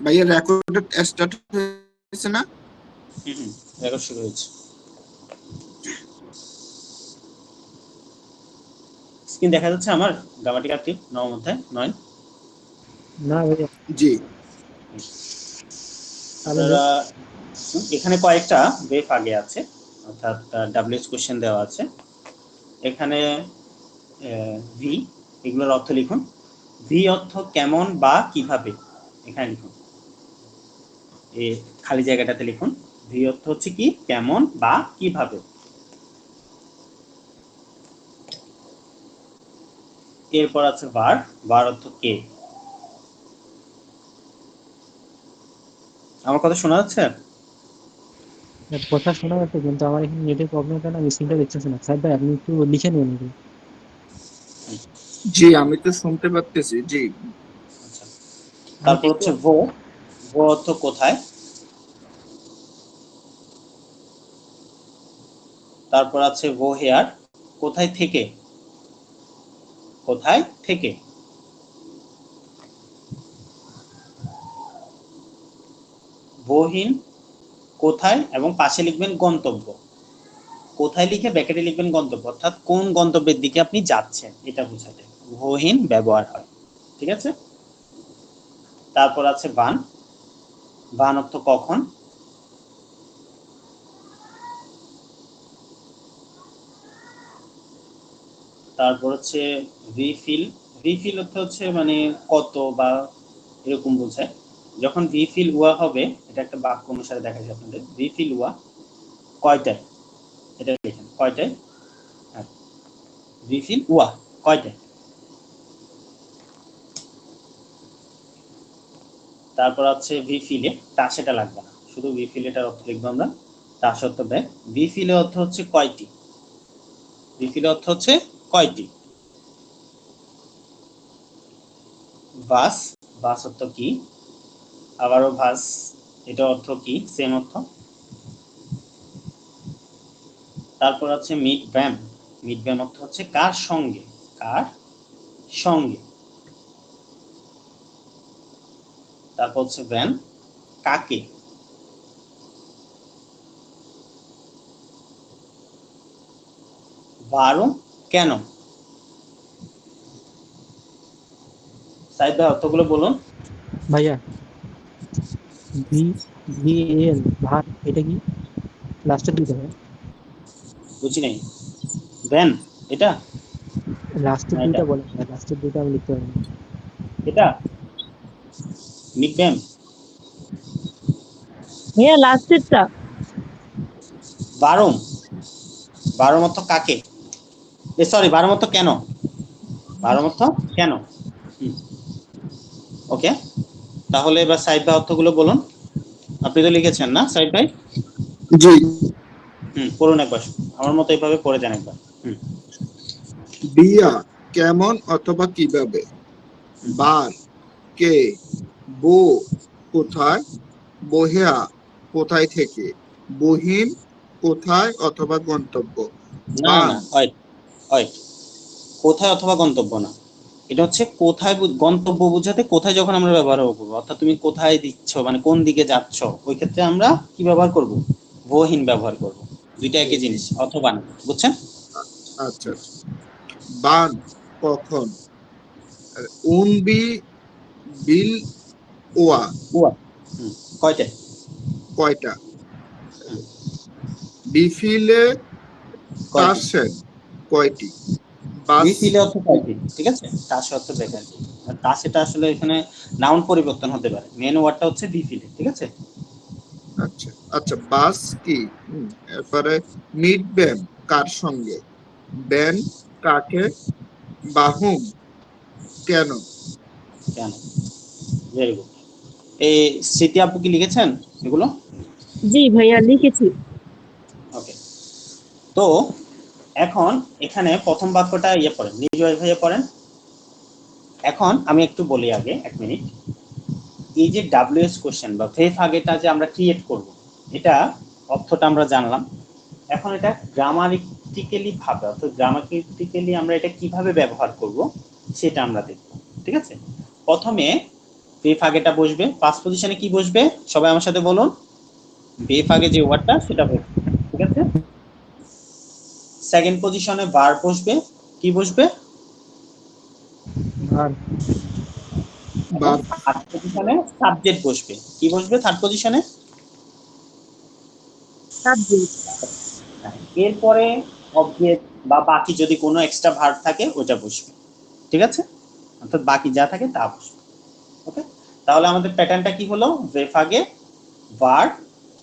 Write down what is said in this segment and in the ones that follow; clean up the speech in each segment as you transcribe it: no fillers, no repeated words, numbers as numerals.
ভাইয়া recorded start হয়েছে না? রেকর্ড শুরু হয়েছে। স্ক্রিন দেখা যাচ্ছে আমার গ্রামাটিক্যাল টিপ 9 অধ্যায় 9? না ভাইয়া। জি। আপনারা এখানে কয়েকটা বেফ আগে আছে, অর্থাৎ ডাব্লিউএস কোশ্চেন দেওয়া আছে। এখানে ভি, এগুলোর অর্থ লিখুন। ভি অর্থ কেমন বা কিভাবে, এখানে লিখুন, এই খালি জায়গাটাতে লিখুন। ভি অর্থ হচ্ছে কি, কেমন বা কিভাবে। এরপর আছে ভার, ভার অর্থ কে। আমার কথা শোনা যাচ্ছে? কথা শোনা যাচ্ছে, কিন্তু আমার এখানে নেটের প্রবলেম কেন আমি স্ক্রিনটা দেখতেছি না। স্যার ভাই আপনি একটু লিখে নিন নাকি? জি আমি তো শুনতে পাচ্ছি। জি। আচ্ছা, তারপর হচ্ছে ভো, ভো অর্থ কোথায়। তারপর আছে ভো হেয়ার, কোথায় থেকে, কোথায় থেকে। ভোহীন, কোথায় এবং পাশে লিখবেন গন্তব্য। কোথায় লিখে ব্র্যাকেটে লিখবেন গন্তব্য, অর্থাৎ কোন গন্তব্যের দিকে আপনি যাচ্ছেন এটা বোঝাতে ভোহীন ব্যবহার হয়। ঠিক আছে। তারপর আছে বান, বান অর্থ কখন। তারপর হচ্ছে রিফিল, রিফিল অর্থ হচ্ছে মানে কত বা এরকম বোঝায়। যখন রিফিল ওয়া হবে, এটা একটা বাক্য অনুসারে দেখা যায় আপনাদের। রিফিল ওয়া কয়টায়, এটা লিখেন কয়টায়। রিফিল ওয়া কয়টায়। তারপর আছে রিফিলে, তা সেটা লাগবে না, শুধু রিফিলেটার অর্থ লিখবো আমরা। তা সত্য ব্যাগ। রিফিলে অর্থ হচ্ছে কয়টি, রিফিলে অর্থ হচ্ছে কয়টি। বাস, বাস অর্থ কি। আবারও ভাস, এটা অর্থ কি, সেম অর্থ। তারপর আছে মিট ব্যাম, মিট ব্যাম অর্থ হচ্ছে কার সঙ্গে, কার সঙ্গে। তারপর হচ্ছে ব্যান, কাকে। বারো, কেন। সাইদ ভাই অর্থগুলো বলুন। ভাইয়া ভি, ভি এল ভার, এটা কি লাস্টের দুইটা ভাই? বুঝি নাই। ব্যান এটা লাস্টের না এটা, দুইটা বলেন ভাই, লাস্টের দুইটা আমি লিখতে পারবো না। এটা মিট ব্যাম। ভাইয়া লাস্টেরটা। বারো, বারো মতো কাকে, এ সরি বারো মতো কেন, বারো মতো কেন। ওকে, তাহলে এবার সাইদ ভাই অর্থগুলো বলুন। আপনি তো লিখেছেন না সাইদ ভাই? জি। পড়ুন একবার, আমার মতো এইভাবে পড়ে যান একবার। বিয়া কেমন অথবা কিভাবে। বার কে। বো কোথায়। বহেয়া কোথায় থেকে। বহিন কোথায় অথবা গন্তব্য। না বান। না, ওয়েট ওয়েট, কোথায় অথবা গন্তব্য না, এটা হচ্ছে কোথায় গন্তব্য বোঝাতে কোথায় যখন আমরা ব্যবহার করবো, অর্থাৎ তুমি কোথায় দিচ্ছ মানে কোন দিকে যাচ্ছ, ওই ক্ষেত্রে আমরা কি ব্যবহার করব, বহিন ব্যবহার করব। দুইটা একই জিনিস, অথবা না, বুঝছেন? আচ্ছা আচ্ছা। বান কখন। উনবি বিল ওয়া ওয়া, কয়টায়। কয়টা। বিফিলে কয়টি, তাসেন কয়টি। বাস। রিফিলে অর্থ কয়টি, ঠিক আছে। তাস অর্থ ভ্যাকান্সি, আর তাস এটা আসলে এখানে নাউন পরিবর্তন হতে পারে, মেন ওয়ার্ডটা হচ্ছে রিফিলে, ঠিক আছে। আচ্ছা আচ্ছা। বাস কি। এরপরে মিড ব্যান কার সঙ্গে। ব্যান কাকে। বাহুম কেন। কেন, ভেরি গুড। এই স্মৃতি আপু কি লিখেছেন এগুলো? জি ভাইয়া লিখেছি। ওকে, তো এখন এখানে প্রথম বাক্যটা ইয়ে পড়েন, নির্জয় ভাইয়া পড়েন। এখন আমি একটু বলি আগে, এক মিনিট। এই যে ডাব্লিউএস কোশ্চেন বা ভেফ আগেটা যে আমরা ক্রিয়েট করব, এটা অর্থটা আমরা জানলাম। এখন এটা গ্রামাটিক্যালি ভাবে, অর্থাৎ গ্রামাটিক্যালি আমরা এটা কিভাবে ব্যবহার করব সেটা আমরা দেখব, ঠিক আছে। প্রথমে বেফ আগেটা বসবে, পাস্ট পজিশনে কি বসবে সবাই আমার সাথে বলুন, বেফ আগে যে ওয়ার্ডটা সেটা বসবে, ঠিক আছে। সেকেন্ড পজিশনে ভার্ব বসবে, কি বসবে, ভার এবং verb, থার্ড পজিশনে সাবজেক্ট বসবে, কি বসবে থার্ড পজিশনে, সাবজেক্ট। এরপরে অবজেক্ট বা বাকি যদি কোনো এক্সট্রা ভার্ব থাকে ওটা বসবে, ঠিক আছে, অর্থাৎ বাকি যা থাকে তা বসবে। ওকে, তাহলে আমাদের প্যাটার্নটা কি হলো, বেফ আগে ভার্ব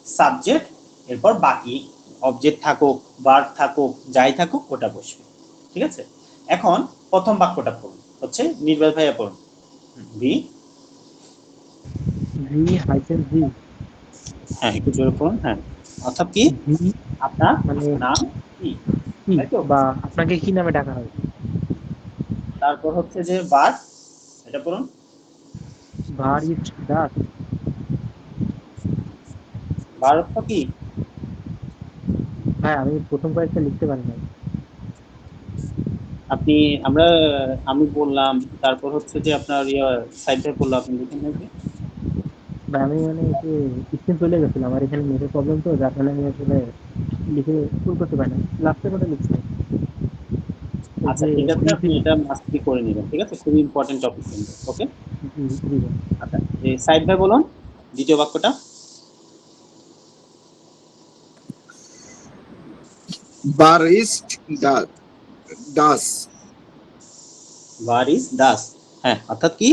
সাবজেক্ট, এরপর বাকি অবজেক্ট থাকুক ভার্ব থাকুক যাই থাকুক ওটা বসবে, ঠিক আছে। এখন প্রথম বাক্যটা পড়ুন, হচ্ছে নির্বাল ভাইয়া পড়ুন, বি, ভি হাইফেন ভি, হ্যাঁ একটু জোরে পড়ুন, হ্যাঁ, অর্থাৎ কি ভি আপনার মানে নাম কি, কি তাই তো, বা আপনাকে কি নামে ডাকা হয়? তারপর হচ্ছে যে ভার্ব, এটা পড়ুন, ভার ইজ ডাক। ভার্ব অর্থ কি, হ্যাঁ, আমি প্রথম কয়েকটা লিখতে পারি না। আপনি আমরা আমি বললাম, তারপর হচ্ছে যে আপনার সাইড ভাই বললো, আপনি লিখে নেবেন। বা আমি মানে একটু স্ক্রিন চলে গেছিলাম, আমার এখানে নেটের প্রবলেম, তো যার কারণে আমি আসলে লিখে শুরু করতে পারি না, লাস্টের কথা লিখছি। এই আচ্ছা যে ঠিক আছে, আপনি প্রিফিক্স, এটা মাস্ট বি করে নেবেন, ঠিক আছে, খুবই ইম্পর্টেন্ট টপিক কিন্তু, ওকে। জি ভাই। আচ্ছা এই সাইড ভাই বলুন দ্বিতীয় বাক্যটা, bar ist das, ভার ইজ দাস, হ্যাঁ, অর্থাৎ কি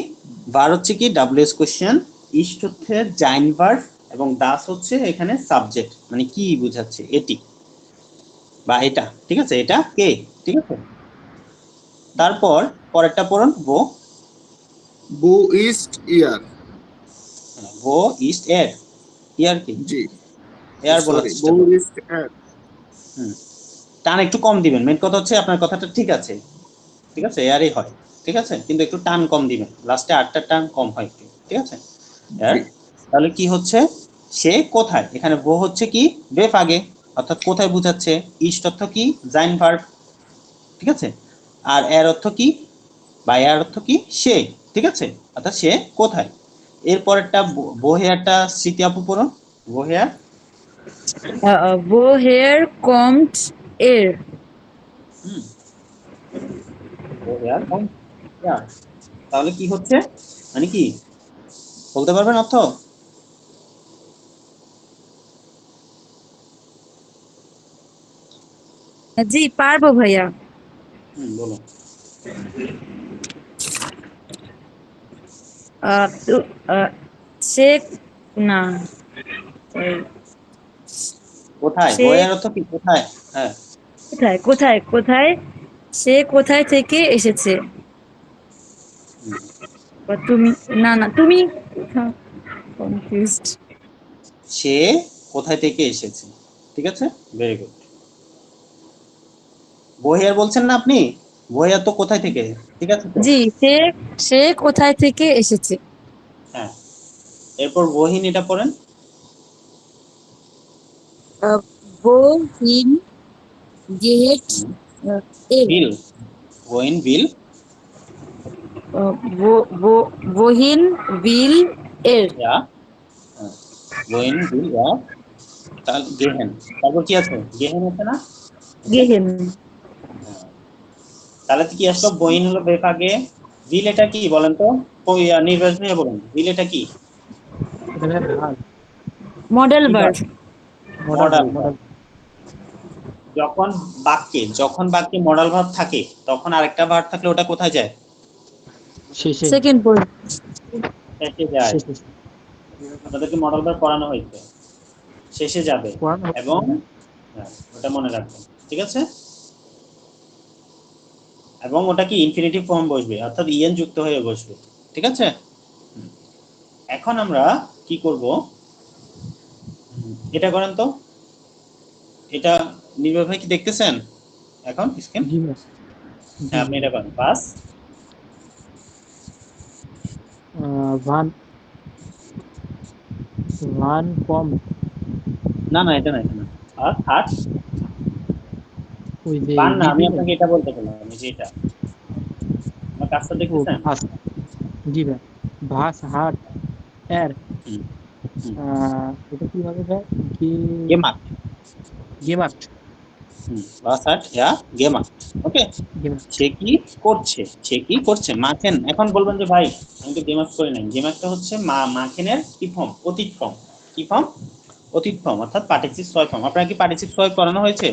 ভার হচ্ছে কি ডাব্লিউএস কোশ্চেন, ইস্ট হচ্ছে জাইন ভার্ব, এবং দাস হচ্ছে এখানে সাবজেক্ট, মানে কি বোঝাচ্ছে, এটি বা এটা, ঠিক আছে, এটা কে, ঠিক আছে। তারপর পরেরটা পড়ুন, গো, wo ist er, গো ইস্ট এর, ইয়ার কি, জি, এয়ার বলার sorry, চেষ্টা wo করুন, ist er, হুম, টান একটু কম দিবেন, মেন কথা হচ্ছে আপনার কথাটা ঠিক আছে, ঠিক আছে, এয়ারই হয়, ঠিক আছে, কিন্তু একটু টান কম দিবেন, লাস্টে আটটা টান কম হয় একটু, ঠিক আছে, এয়ার। জি, তাহলে কি হচ্ছে, সে কোথায়, এখানে বো হচ্ছে কি বেফ আগে, অর্থাৎ কোথায় বোঝাচ্ছে, ইস্ট অর্থ কি জাইন ভার্ব, ঠিক আছে, আর এর অর্থ কি বা এর অর্থ কি সে, ঠিক আছে, অর্থাৎ সে কোথায়। এরপরেরটা বোহেয়ারটা স্মৃতি আপু পড়ুন, বোহেয়ার, Woher kommt er? হুম, বোহেয়ার তাহলে কি হচ্ছে, মানে কি বলতে পারবেন অর্থ, জি পারবো ভাইয়া। বলুন, তো- আহ, সে না sorry, কোথায়, সে বোহেয়ার অর্থ কি কোথায়, হ্যাঁ, কোথায় কোথায় কোথায় সে কোথায় থেকে এসেছে? হুম, বা তুমি, না না তুমি, কনফিউজড। সে কোথায় থেকে এসেছে, ঠিক আছে, ভেরি গুড। বহিয়ার বলছেন না আপনি, বহিয়ার তো কোথায় থেকে, ঠিক আছে তো, জি, সে সে কোথায় থেকে এসেছে? হ্যাঁ, এরপর বহিন এটা পড়েন, wohin geht er? Bill, বহিন bill, wohin will er? ইয়া, হ্যাঁ, বহিন বিল ইয়া, তাহলে গেহেন, তারপর কি আছে, গেহেন আছে না, ওকে, gehen। হ্যাঁ, তাহলে কি আসলো, বহিন হলো বেফ আগে, বিল এটা কি বলেন তো, নির্বাচনী বলুন, বিল এটা কি, এটা ভাই ভার, মডেল কি ভার্ব। ভার্ব, মডেল মডাল ভার, ভার্ব। মডেল। যখন বাক্যে মডাল ভার্ব থাকে তখন আরেকটা ভার্ব থাকলে ওটা কোথায় যায়, শেষে, সেকেন্ড পয়েন্ট। শেষে যায়, শেষে আপনাদেরকে মডেল ভার্ব পড়ানো হয়েছে, শেষে যাবে, পড়ানো হচ্ছে, এবং হ্যাঁ। হ্যাঁ, ওটা মনে রাখবেন, ঠিক আছে, এবং ওটা কি ইনফিনিটিভ ফর্ম বসবে, অর্থাৎ ইএন যুক্ত হয়ে বসবে, ঠিক আছে। এখন আমরা কি করব, এটা করেন তো, এটা নির্ভর ভাই কি দেখতেছেন এখন স্ক্রিন, জি ভাই, জি হ্যাঁ জি। আপনি এটা করেন, পাস, ভান, ভান কম, না না এটা না, এটা না, আর থার্ড, ওই যে পান না, আমি ভিজিবল। আপনাকে এটা বলতে বললাম, আমি যে এটা আমার কাজটা ও দেখতেছেন, ফার্স্ট, জি ভাই। ভাস হাট এর হুম, হুম। এটা কি হবে ভাই? কি গেমার। গেমার ভাস হাট ইয়া গেমার। ওকে, গেমার সে কি করছে, সে কি করছে মাখেন। এখন বলবেন যে ভাই আমি তো গেমার্স করি নাই, গেমার্সটা হচ্ছে মাখেনের কি ফর্ম, অতীত ফর্ম। কি ফর্ম? অতীত ফর্ম, অর্থাৎ পার্টিসিপ সোয়াই ফর্ম। আপনার কি পার্টিসিপ সোয়াই করানো হয়েছে?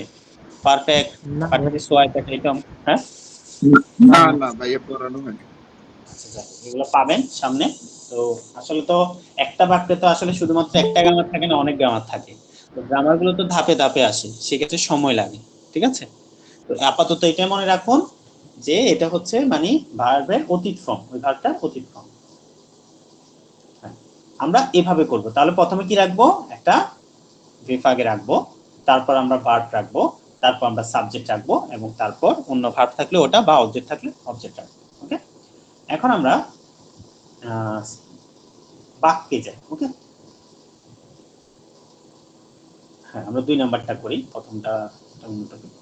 পারফেক্ট, না ভাই, পার্টিসিপ সোয়াই, প্যাটাইটম, হ্যাঁ? না না না না ভাইয়া পড়ানো হয়নি। আচ্ছা, যাক, এগুলো পাবেন সামনে। তো আসলে তো একটা বাক্যে তো আসলে শুধুমাত্র একটা গ্রামার থাকে না, অনেক গ্রামার থাকে। তো গ্রামার গুলো তো ধাপে ধাপে আসে, সেক্ষেত্রে সময় লাগে। ঠিক আছে, তো আপাতত এটাই মনে রাখুন যে এটা হচ্ছে মানে ভার্বের অতীত ফর্ম, ওই ভার্বটার অতীত ফর্ম। আমরা এভাবে করব। তাহলে প্রথমে কি রাখবো, একটা verb আগে রাখবো, তারপর আমরা ভার্ব রাখবো, তারপর আমরা সাবজেক্ট রাখবো, এবং তারপর অন্য ভার্ব থাকলে ওটা বা অবজেক্ট থাকলে অবজেক্ট রাখবো। ওকে, এখন আমরা বাক্যে যাই। ওকে, হ্যাঁ, আমরা 2 নাম্বারটা করি, প্রথমটা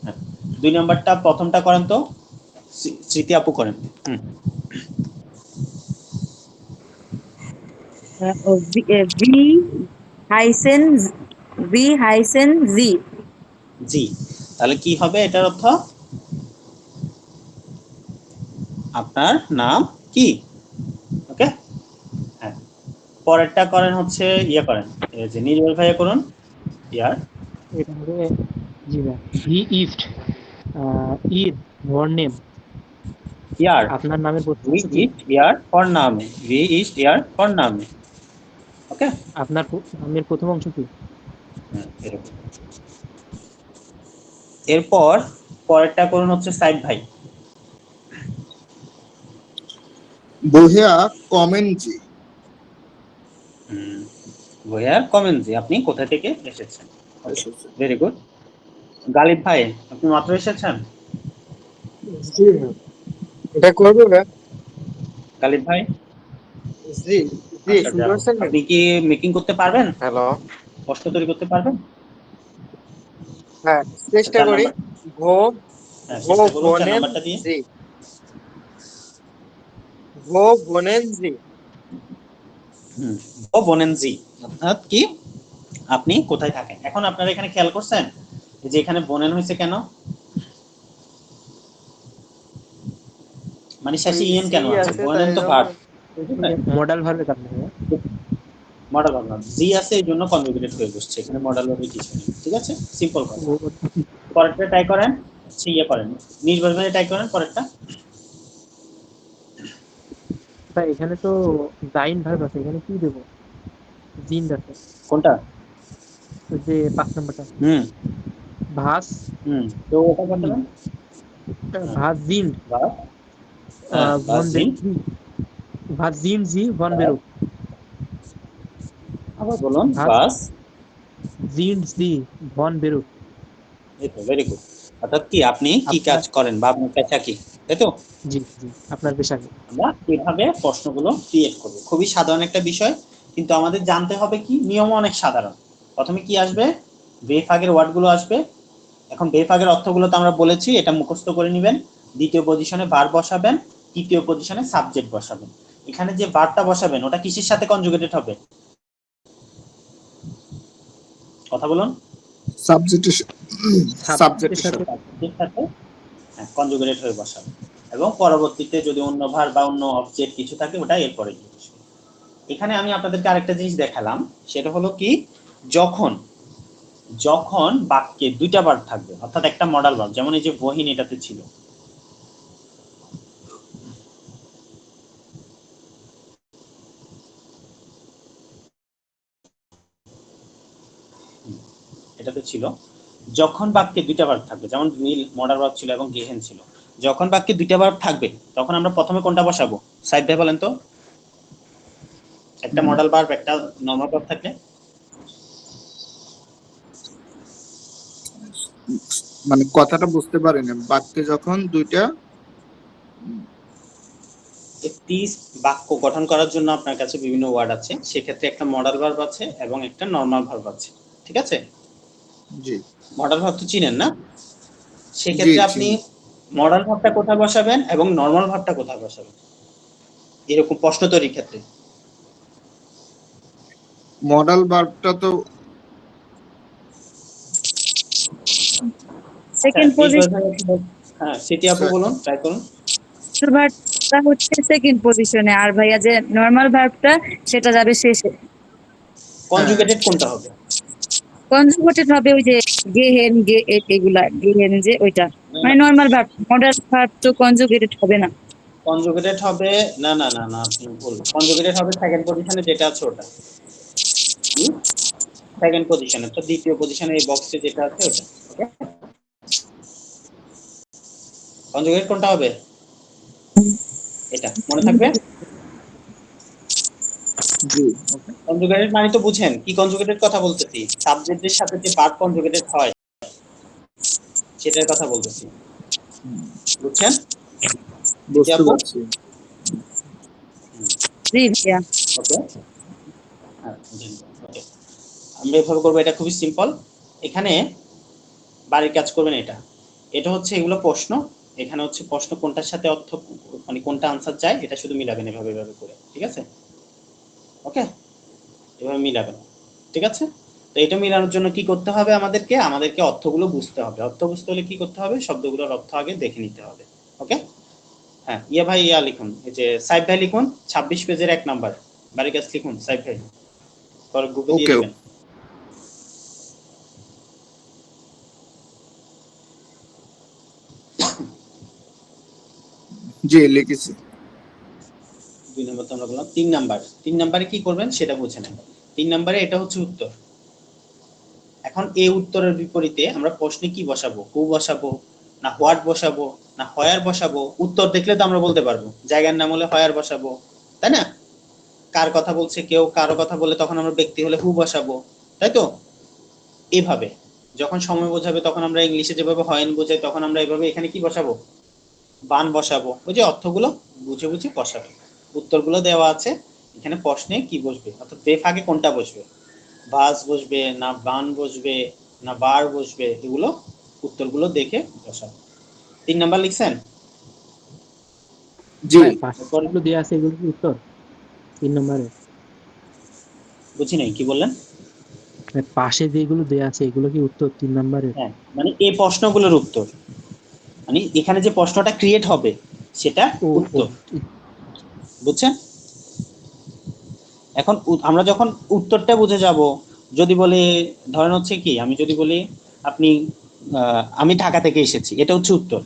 হ্যাঁ 2 নাম্বারটা প্রথমটা করেন তো, স্মৃতি আপু করেন। হুম, ভি হাইসেন ভি হাইসেন জি। জি। তাহলে কি হবে এটার অর্থ? আপনার নাম কি? ওকে, হ্যাঁ, পরেরটা করেন হচ্ছে ইয়ে করেন, এই যে নির্মল ভাইয়া করুন, ইয়ার এটা হবে জি ভাই। ভি ইস্ট ইর ভর নেম, ইয়ার আপনার নামের প্রথম ভি অংশ কি? ইস্ট ইয়ার ফর নামে, ভি ইস্ট ইয়ার ফর নামে। ওকে, আপনার নামের প্রথম অংশ কি? এরকম। এরপর পরেরটা করুন হচ্ছে সাইদ ভাই। বহিয়া কমেন জি। ভয়ার কমেন্ট জি, আপনি কোথা থেকে এসেছেন? এসেছে। Very good. গালিব ভাই, আপনি মাত্র এসেছেন? জি ভাই, এটা করবে ভাই? গালিব ভাই, জি জি, আচ্ছা শুনতে যাও, পাচ্ছেন না? আপনি কি মেকিং করতে পারবেন, হ্যালো, প্রশ্ন তৈরি করতে পারবেন? হ্যাঁ আচ্ছা, চেষ্টা 4 করি। নাম্বার। ভো হ্যাঁ, ভো চেষ্টা করুন 4 বনেন নাম্বারটা দিয়ে। জি, ভো বনেন জি। হুম, ও বনেন জি, অর্থাৎ কি আপনি কোথায় থাকেন। এখন আপনারা এখানে খেয়াল করছেন যে এখানে বনেন হয়েছে কেন, মানে শেষে ওই ইএন জি কেন আছে? আছে বনেন তাই তো জন্য। ভার্ব, মডাল ভার্বের কারণে ভাইয়া। মডেল ভার্ব না, জি আছে এই জন্য কনজুগেটেড হয়ে বসছে, এখানে মডেল ভার্বের কিছু নেই। ঠিক আছে, সিম্পল কথা। ও- পরেরটা ট্রাই করেন, ইয়ে করেন, নির্বাচনে ট্রাই করেন পরেরটা। ভাই এখানে তো জাইন ভার্ব আছে, এখানে কি দেবো? জিন আছে, কোনটা? ওই যে 5 নম্বরটা। হুম, ভাস হুম, তো ওটা ই বসাবেন। হ্যাঁ, ভাস জিন বা হ্যাঁ ভন বাজিন। ভাস জিন জি ভন বেরো, আবার বলুন, ভাস বাস। জিন জি ভন বেরো। এই তো ভেরি গুড। অর্থাৎ কি আপনি কি কাজ আপনার করেন বা আপনার পেশা কি, তাই তো? জি জি, আপনার পেশা কি? আমরা এভাবে প্রশ্নগুলো ক্রিয়েট করব। খুবই সাধারণ একটা বিষয়, কিন্তু আমাদের জানতে হবে কি নিয়ম অনেক সাধারণ। প্রথমে কি আসবে, বেফাগের ওয়ার্ডগুলো আসবে। এখন বেফাগের অর্থগুলো তো আমরা বলেছি, এটা মুখস্থ করে নেবেন। দ্বিতীয় পজিশনে ভার্ব বসাবেন, তৃতীয় পজিশনে সাবজেক্ট বসাবেন। এখানে যে ভার্বটা বসাবেন ওটা কিসের সাথে কনজুগেটেড হবে, কথা বলুন। সাবজেক্টের সাবজেক্টের সাবজেক্টের সাথে। সাথে। সাবজেক্টের সাথে কনজুগেটেড হয়ে বসাবেন, এবং পরবর্তীতে যদি অন্য ভার্ব বা অন্য অবজেক্ট কিছু থাকে ওটা এরপরে গিয়ে বসবে। এখানে আমি আপনাদেরকে আরেকটা জিনিস দেখালাম, সেটা হলো কি, যখন যখন বাক্যে দুইটা ভার্ব থাকবে, অর্থাৎ একটা মডাল ভার্ব, যেমন এই যে বহিন এটাতে ছিল, এটাতে ছিল। যখন বাক্যে দুইটা ভার্ব থাকবে, যেমন নীল মডাল ভার্ব ছিল এবং গেহেন ছিল, যখন বাক্যে দুইটা ভার্ব থাকবে তখন আমরা প্রথমে কোনটা বসাবো? সাইড ভাই বলেন তো, একটা মডাল ভার্ব একটা নরমাল ভার্ব থাকলে। মানে কথাটা বুঝতে পারিনি, বাক্যে যখন দুইটা একটি বাক্য গঠন করার জন্য আপনার কাছে বিভিন্ন ওয়ার্ড আছে, সেক্ষেত্রে একটা মডাল ভার্ব আছে এবং একটা নরমাল ভার্ব আছে। ঠিক আছে, জি মডাল ভার্ব তো চিনেন না, জি সেক্ষেত্রে আপনি চিনি। মডাল ভার্বটা কোথায় বসাবেন এবং নরমাল ভার্বটা কোথায় বসাবেন, এরকম প্রশ্ন তৈরির ক্ষেত্রে মডাল ভার্বটা তো সেকেন্ড এই পজিশন কথাটা কি হ্যাঁ সেটি আপু বলুন, ট্রাই করুন। ভার্বটা হচ্ছে সেকেন্ড পজিশনে, আর ভাইয়া যে নর্মাল ভার্বটা সেটা যাবে শেষে। কনজুগেটেড কোনটা হবে? কনজুগেটেড হবে ওই যে গেহেন গে এগুলা, গেহেন যে ওইটা, মানে নর্মাল ভার্ব। মডার্ন ভার্ব তো কনজুগেটেড হবে না। কনজুগেটেড হবে না না না না, আপনি ভুল। কনজুগেটেড হবে সেকেন্ড পজিশনে যেটা আছে ওটা। সেকেন্ড পজিশনে তো দ্বিতীয় পজিশনে এই বক্সে যেটা আছে ওটা। ওকে, কনজুগেট কোনটা হবে? এটা মনে থাকবে। জি কনজুগেটেড মানে তো বুঝেন কি কনজুগেটেড কথা বলতেছি, সাবজেক্টের সাথে যে ভার্ব কনজুগেটেড হয় সেটার কথা বলতেছি, বুঝছেন? বুঝতে পারছি। জি ভাইয়া। ওকে, ওকে, আমরা এভাবে করবো। এটা খুবই সিম্পল। এখানে বাড়ির কাজ করবেন। এটা এটা হচ্ছে এগুলো প্রশ্ন। এখানে হচ্ছে প্রশ্ন কোনটার সাথে অর্থ মানে কোনটা আনসার চাই এটা শুধু মিলাবেন এভাবে এভাবে করে, ঠিক আছে? ওকে, এভাবে মিলাবেন, ঠিক আছে? তো এটা মিলানোর জন্য কি করতে হবে? আমাদেরকে অর্থগুলো বুঝতে হবে। অর্থ বুঝতে হলে কি করতে হবে? শব্দগুলোর অর্থ আগে দেখে নিতে হবে। ওকে, হ্যাঁ, ইয়া ভাই ইয়া লিখুন, এই যে সাইফ ভাই লিখুন 26 পেজের 1 নাম্বার বাড়ির কাজ লিখুন সাইফ ভাই, পরে গ্রুপে দিয়ে ওকে দিবেন। জি লিখেছি। 2 নম্বর তো আমরা বললাম। 3 নাম্বার, 3 নাম্বারে কি করবেন সেটা বুঝে নেন। 3 নাম্বারে এটা হচ্ছে উত্তর। এখন এই উত্তরের বিপরীতে আমরা প্রশ্নে কি বসাবো? হু বসাবো না হোয়াট বসাবো না হোয়ার বসাবো? উত্তর দেখলে তো আমরা বলতে পারবো। জায়গার নাম হলে হোয়ার বসাবো, তাই না? কার কথা বলছে কেউ, কারো কথা বলে তখন আমরা ব্যক্তি হলে হু বসাবো, তাই তো? এইভাবে যখন সময় বোঝাবে তখন আমরা ইংলিশে যেভাবে হয়েন বোঝাই তখন আমরা এইভাবে এখানে কি বসাবো? বান বসাবো। ওই যে অর্থগুলো বুঝে বুঝে বসাবে। উত্তরগুলো দেওয়া আছে এখানে। প্রশ্নে কি বসবে অর্থাৎ বেফ আগে কোনটা বসবে, বাস বসবে না বান বসবে না বার বসবে, এগুলো উত্তরগুলো দেখে বসাবো। 3 নাম্বার লিখছেন? জি ভাই পাশে যেগুলো দেওয়া আছে এগুলো কি উত্তর 3 নম্বরে? বুঝি নাই, কি বললেন? ভাই পাশে যেগুলো দেওয়া আছে এগুলো কি উত্তর 3 নম্বরে? হ্যাঁ, মানে এই প্রশ্নগুলোর উত্তর, মানে এখানে যে প্রশ্নটা ক্রিয়েট হবে সেটা ও ও উত্তর, বুঝছেন? এখন আমরা যখন উত্তরটা বুঝে যাব, যদি বলি ধরেন হচ্ছে কি, আমি যদি বলি আপনি আমি ঢাকা থেকে এসেছি, এটা হচ্ছে উত্তর।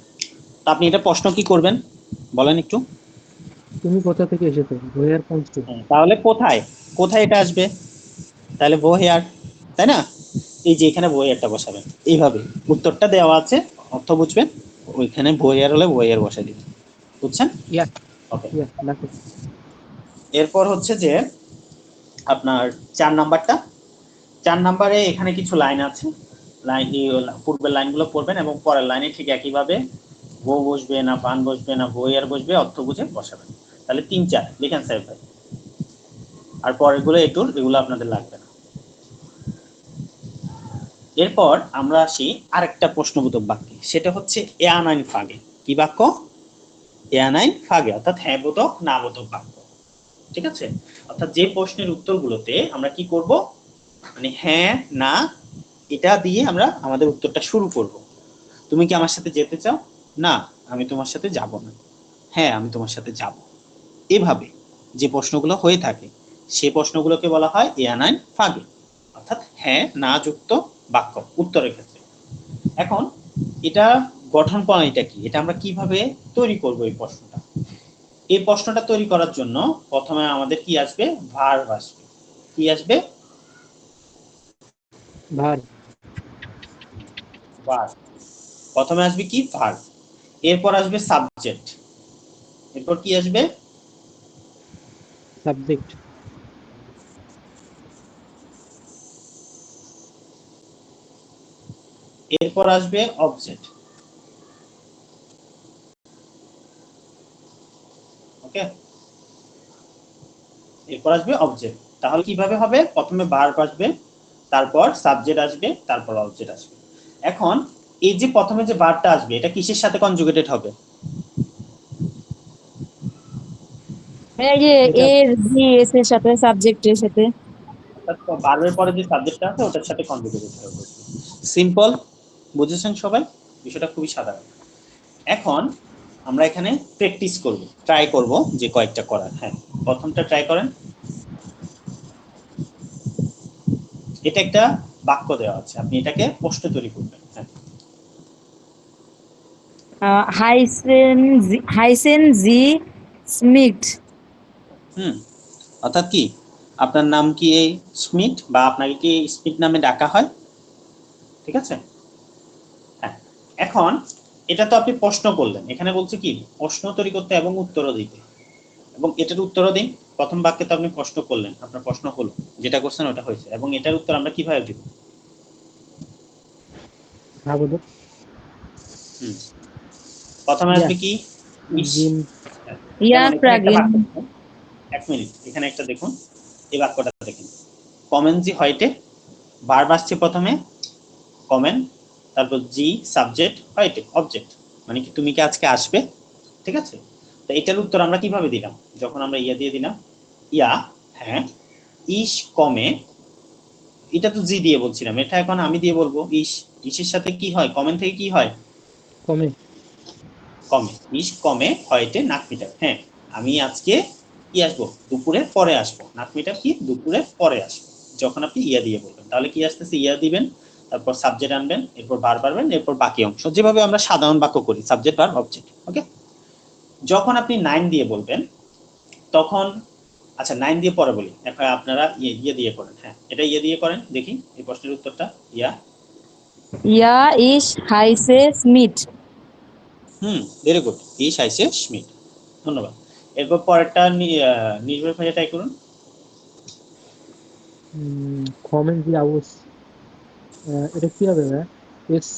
তা আপনি এটা প্রশ্ন কি করবেন বলেন একটু? তুমি কোথা থেকে এসেছো? বইয়ের পৌঁছতে। তাহলে কোথায়, কোথায় এটা আসবে? তাহলে বো হেয়ার, তাই না? এই যে এখানে বো হেয়ারটা বসাবেন এইভাবে। উত্তরটা দেওয়া আছে, অর্থ বুঝবেন, ওইখানে বো হেয়ার হলে বো হেয়ার বসাই দিবেন, বুঝছেন? ইয়া ওকে, ইয়া দেখো। এরপর হচ্ছে যে আপনার 4 নাম্বারটা। 4 নাম্বারে এখানে কিছু লাইন আছে। লাইন পূর্বের লাইনগুলো পড়বেন এবং পরের লাইনে ঠিক একইভাবে বো বসবে না বান বসবে না বো হেয়ার বসবে অর্থ বুঝে বসাবেন। তাহলে 3 4 লিখেন সাহেব ভাই। আর পরেরগুলো এটুর, এগুলো আপনাদের লাগবে না। এরপর আমরা আসি আরেকটা প্রশ্নবোধক বাক্যে, সেটা হচ্ছে এয়ানাইন ফাগে। কি বাক্য? এয়ানাইন ফাগে, অর্থাৎ হ্যাঁ বোধক না বোধক বাক্য, ঠিক আছে? অর্থাৎ যে প্রশ্নের উত্তরগুলোতে আমরা কি করব, মানে হ্যাঁ না এটা দিয়ে আমরা আমাদের উত্তরটা শুরু করব। তুমি কি আমার সাথে যেতে চাও? না, আমি তোমার সাথে যাব না। হ্যাঁ, আমি তোমার সাথে যাব। এভাবে যে প্রশ্নগুলো হয়ে থাকে সেই প্রশ্নগুলোকে বলা হয় এয়ানাইন ফাগে, অর্থাৎ হ্যাঁ না যুক্ত বাক্য উত্তরের ক্ষেত্রে। এখন এটা গঠন প্রণালীটা কি, এটা আমরা কিভাবে তৈরি করব? এই প্রশ্নটা তৈরি করার জন্য প্রথমে আমাদের কি আসবে? ভার্ব আসবে। কি আসবে? ভার ভার্ব। প্রথমে আসবে কি? ভার্ব। এরপর আসবে সাবজেক্ট। এরপর কি আসবে? সাবজেক্ট। এরপর আসবে অবজেক্ট। ওকে, এরপর আসবে অবজেক্ট। তাহলে কিভাবে হবে? প্রথমে ভার্ব আসবে, তারপর সাবজেক্ট আসবে, তারপর অবজেক্ট আসবে। এখন এই যে প্রথমে যে ভার্বটা আসবে এটা কিসের সাথে কনজুগেটেড হবে? এই যে এটা এর জি এস এর সাথে, সাবজেক্টের সাথে। অর্থাৎ ভার্বের পরে যে সাবজেক্টটা আছে ওটার সাথে কনজুগেটেড হবে। সিম্পল, বুঝেছেন সবাই? বিষয়টা খুবই সাধারণ। এখন আমরা এখানে প্র্যাকটিস করব, ট্রাই করব যে কয়েকটা করার। হ্যাঁ, প্রথমটা ট্রাই করেন। এটা একটা বাক্য দেওয়া আছে, আপনি এটাকে প্রশ্ন তৈরি করবেন। হ্যাঁ, হাইসেন জি স্মিথ। অর্থাৎ কি আপনার নাম কি এই স্মিথ, বা আপনাকে কি স্মিথ নামে ডাকা হয়? ঠিক আছে। হ্যাঁ, এখন এটা তো আপনি প্রশ্ন করলেন, এখানে বলছে কি প্রশ্ন তৈরি করতে এবং উত্তরও দিতে, এবং এটার উত্তরও দিন। প্রথম বাক্যে তো আপনি প্রশ্ন করলেন, আপনার প্রশ্ন হলো, যেটা করছেন ওটা হয়েছে, এবং এটার উত্তর আমরা কিভাবে দিব? হ্যাঁ বোধক। প্রথমে আসবে কি ইস। জিম। হ্যাঁ, ইয়া যেমন এখানে একটা প্রাগিন। বাক্য দেখুন, এক মিনিট, এখানে একটা দেখুন, এই বাক্যটা দেখুন, কমেন জি হয়টে, ভার্ব আসছে প্রথমে কমেন, তারপর জি সাবজেক্ট, হয়টে অবজেক্ট, মানে কি তুমি কি আজকে আসবে। ঠিক আছে, তো এটার উত্তর আমরা কিভাবে দিলাম? যখন আমরা ইয়া দিয়ে দিলাম, ইয়া হ্যাঁ, ইস কমে, এটা তো জি দিয়ে বলছিলাম, এটা এখন আমি দিয়ে বলবো ইস। ইসের সাথে কি হয়, কমেন থেকে কি হয়? কমে। কমে, ইস কমে হয়টে নাক মিটার। হ্যাঁ, আমি আজকে কি আসবো, দুপুরের পরে আসবো। নাক মিটার কি দুপুরের পরে আসবো। যখন আপনি ইয়া দিয়ে বলবেন, তাহলে কি আসতেছে, ইয়া দিবেন, তারপর সাবজেক্ট আনবেন, এরপর ভার্ব আনবেন, এরপর বাকি অংশ, যেভাবে আমরা সাধারণ বাক্য করি, সাবজেক্ট ভার্ব অবজেক্ট। ওকে, যখন আপনি নাইন দিয়ে বলবেন তখন, আচ্ছা নাইন দিয়ে পরে বলি, এখন আপনারা ইয়ে দিয়ে করেন। হ্যাঁ, এটা ইয়ে দিয়ে করেন, দেখি এই প্রশ্নের উত্তরটা। ইয়া ইয়া ইস হাইসে স্মিথ। ভেরি গুড, ইস হাইসে স্মিথ, ধন্যবাদ। এরপর পরেরটা নির্ভর ভাইয়া ট্রাই করুন। কমেন জি আউস। এটা কি হবে ভাই? এস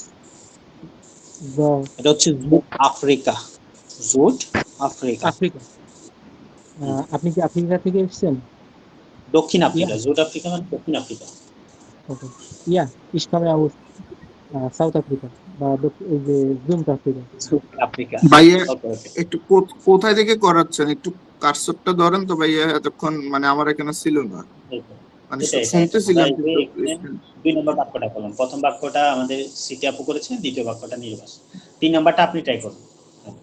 দ এটা হচ্ছে jute Africa, jute Africa, Africa. আপনি কি আফ্রিকা থেকে এসেছেন? দক্ষিণ ইয়া। আফ্রিকা। জুট আফ্রিকা মানে দক্ষিণ আফ্রিকা। ওকে। ইয়া ইস কামে আউস সাউথ আফ্রিকা বা এই যে জুম আফ্রিকা। Jute Africa. ভাইয়া ওকে ওকে। একটু কোথায় থেকে করাচ্ছেন, একটু কারসরটা ধরেন তো ভাইয়া, এতক্ষণ মানে আমার এখানে ছিল না, মানে এটা আমরা শুনতেছিলাম এই যে কিন্তু। এখানে 2 নম্বর বাক্যটা করলাম, প্রথম বাক্যটা আমাদের সিটি আপু করেছেন, দ্বিতীয় বাক্যটা নির্বাস, 3 নাম্বারটা আপনি ট্রাই করুন।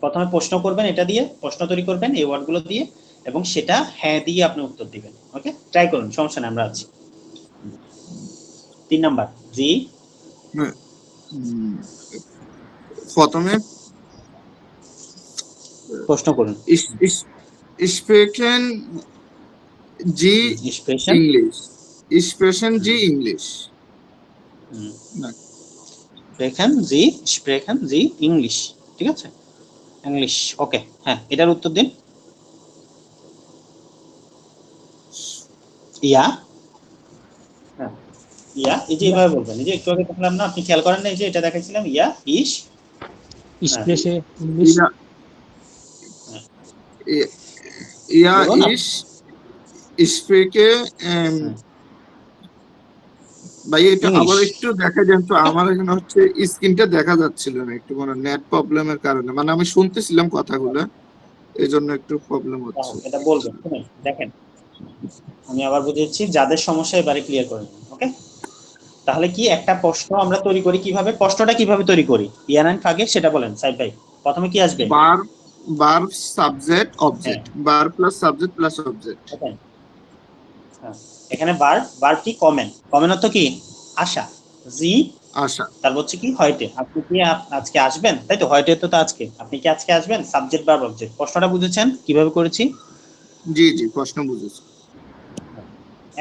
প্রথমে প্রশ্ন করবেন, এটা দিয়ে প্রশ্ন তৈরি করবেন এই ওয়ার্ডগুলো দিয়ে, এবং সেটা হ্যাঁ দিয়ে আপনি উত্তর দিবেন। ওকে, ট্রাই করুন, সমস্যা নেই, আমরা আছি। 3 নাম্বার জি। উম, প্রথমে প্রশ্ন করুন। স্পেকেন জি এক্সপ্রেশন। ইংলিশ, স্পেকেন জি ইংলিশ না, স্প্রেখান জি ইংলিশ। ঠিক আছে, ইংলিশ। ওকে, হ্যাঁ, এটার উত্তর দিন। ইয়া। হ্যাঁ, ইয়া, এই যে ইয়া এভাবে বলবেন, এই যে একটু আগে দেখলাম না, আপনি খেয়াল করেন না, এই যে এটা দেখাইছিলাম, ইয়া ইস। হ্যাঁ, স্প্রেশে ইংলিশ। ইয়া হ্যাঁ, ইয়া বলুন ইস স্পেকে। হ্যাঁ, ভাই এটা ইংলিশ। আবার একটু দেখা যান তো, আমার এখানে হচ্ছে স্ক্রিনটা দেখা যাচ্ছিল না, একটু কোনো নেট প্রবলেমের কারণে, মানে আমি শুনতেছিলাম কথাগুলো, এই জন্য একটু প্রবলেম হচ্ছে। এটা বলবেন, শুনুন দেখেন, আমি আবার বুঝেছি, যাদের সমস্যা এবারে ক্লিয়ার করে নিন। ওকে, তাহলে কি একটা প্রশ্ন আমরা তৈরি করি কিভাবে, প্রশ্নটা কিভাবে তৈরি করি, ইয়ার এন্ড আগে সেটা বলেন সাইদ ভাই। প্রথমে কি আসবে? বার বার সাবজেক্ট হ্যাঁ, অবজেক্ট, বার প্লাস সাবজেক্ট প্লাস অবজেক্ট। ওকে। হ্যাঁ, এখানে ভার্ব কি কমেন, কমেন অর্থ কি আশা, জি, আশা। তারপর হচ্ছে কি হয়টে, আপনি কি আজকে আসবেন, তাই তো, হয়টে তো আজকে, আপনি কি আজকে আসবেন, সাবজেক্ট ভার্ব অবজেক্ট। প্রশ্নটা বুঝেছেন কিভাবে করেছি? জি জি, প্রশ্ন বুঝেছি।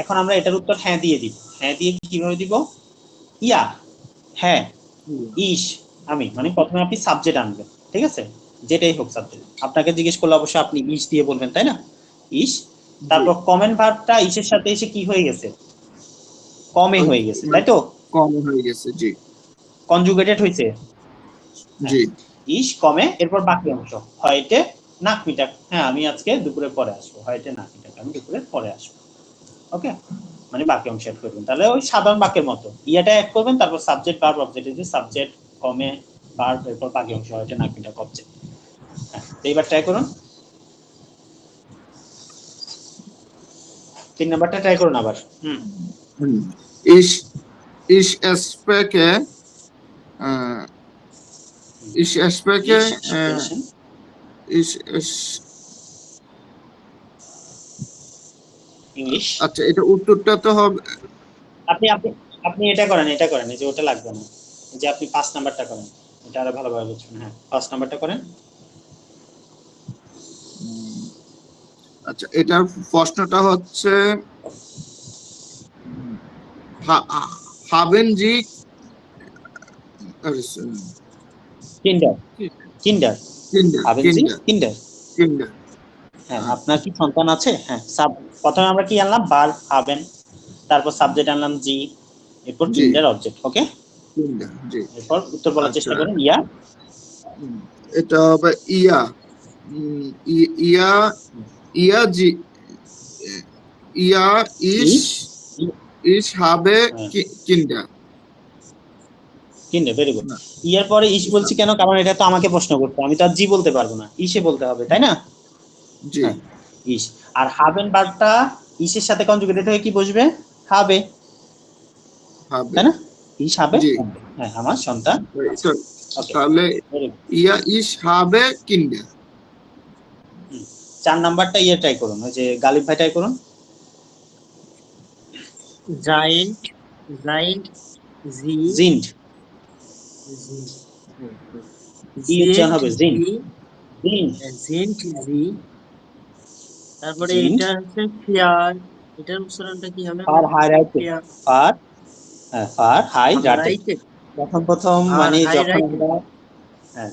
এখন আমরা এটার উত্তর হ্যাঁ দিয়ে দিব। হ্যাঁ দিয়ে কিভাবে দিব? ইয়া হ্যাঁ ইস আমি, মানে প্রথমে আপনি সাবজেক্ট আনবেন। ঠিক আছে, যেটাই হোক সাবজেক্ট, আপনাকে জিজ্ঞেস করলে অবশ্যই আপনি ইস দিয়ে বলবেন, তাই না, ইস। জি, তারপর কমেন্ট ভার্বটা ইসের সাথে এসে কি হয়ে গেছে, কমে ওই হয়ে গেছে, তাই তো, কম হয়ে গেছে। জি কনজুগেটেড হয়েছে। হ্যাঁ, জি ইস কমে, এরপর বাকি অংশ হয়টে নাক মিটাক। হ্যাঁ, আমি আজকে দুপুরের পরে আসবো, হয়টে নাক মিটাক, আমি দুপুরের পরে আসবো। ওকে, মানে বাকি অংশ অ্যাড করবেন, তাহলে ওই সাধারণ বাক্যের মতো ইয়াটা অ্যাড করবেন, তারপর সাবজেক্ট ভার্ব অবজেক্ট, এই যে সাবজেক্ট কমে ভার্ব, এরপর বাকি অংশ হয়টে নাক মিটাক অবজেক্ট। হ্যাঁ, এইবার ট্রাই করুন। 3 নাম্বারটা ট্রাই করুন আবার। Ich ich spreche ich spreche Expression. ich English. আচ্ছা এটা উত্তরটা তো হবে আপনি আপনি আপনি এটা করেন এই যে ওটা লাগবে না, এই যে আপনি 5 নাম্বারটা করেন, এটা আরো ভালোভাবে বুঝবেন। হ্যাঁ 5 নাম্বারটা করেন। আচ্ছা এটার প্রশ্নটা হচ্ছে haben Sie কিন্ডার কিন্ডার Kinder হাবেন জি কিন্ডার। Kinder হ্যাঁ আপনার কি সন্তান আছে? হ্যাঁ প্রথমে আমরা কি আনলাম? বার হাবেন, তারপর সাবজেক্ট আনলাম জি, এরপর জি। কিন্ডার অবজেক্ট। ওকে, Kinder জি এরপর উত্তর বলার চেষ্টা আচ্ছা। করেন। ইয়া এটা হবে ইয়া ইয়া ইয়া জি ইয়া ইস habe Kinder কিন্ডার, ভেরি গুড। ইয়ার পরে ইস বলছি কেন? কারণ এটা তো আমাকে প্রশ্ন করতে, আমি তো আর জি বলতে পারবো না, ইসে বলতে হবে, তাই না? জি হ্যাঁ, ইস। আর হাবেন ভার্বটা ইসের সাথে কনজুগেটেড হয়ে কি বসবে? হবে, হবে তাই না? ইস হবে। জি। হ্যাঁ আমার সন্তান। ওকে, তাহলে ইয়া ইস habe Kinder 4 নাম্বারটা ইয়ে ট্রাই করুন, ওই যে গালিব ভাই ট্রাই করুন। জাইন্ট জি জিন্ড, ই উচ্চারণ হবে জিন্ড, জিন্ড, জিন্ট জি, তারপরে জিন্ড। এটা হচ্ছে ফিয়ার, এটার উচ্চারণটা কি হবে? ফার হাই রাইটেড, ফিয়ার ফার, হ্যাঁ ফার হাই রাইটেড। রাইটেড প্রথম আর মানে হাই যখন রাইটেড আমরা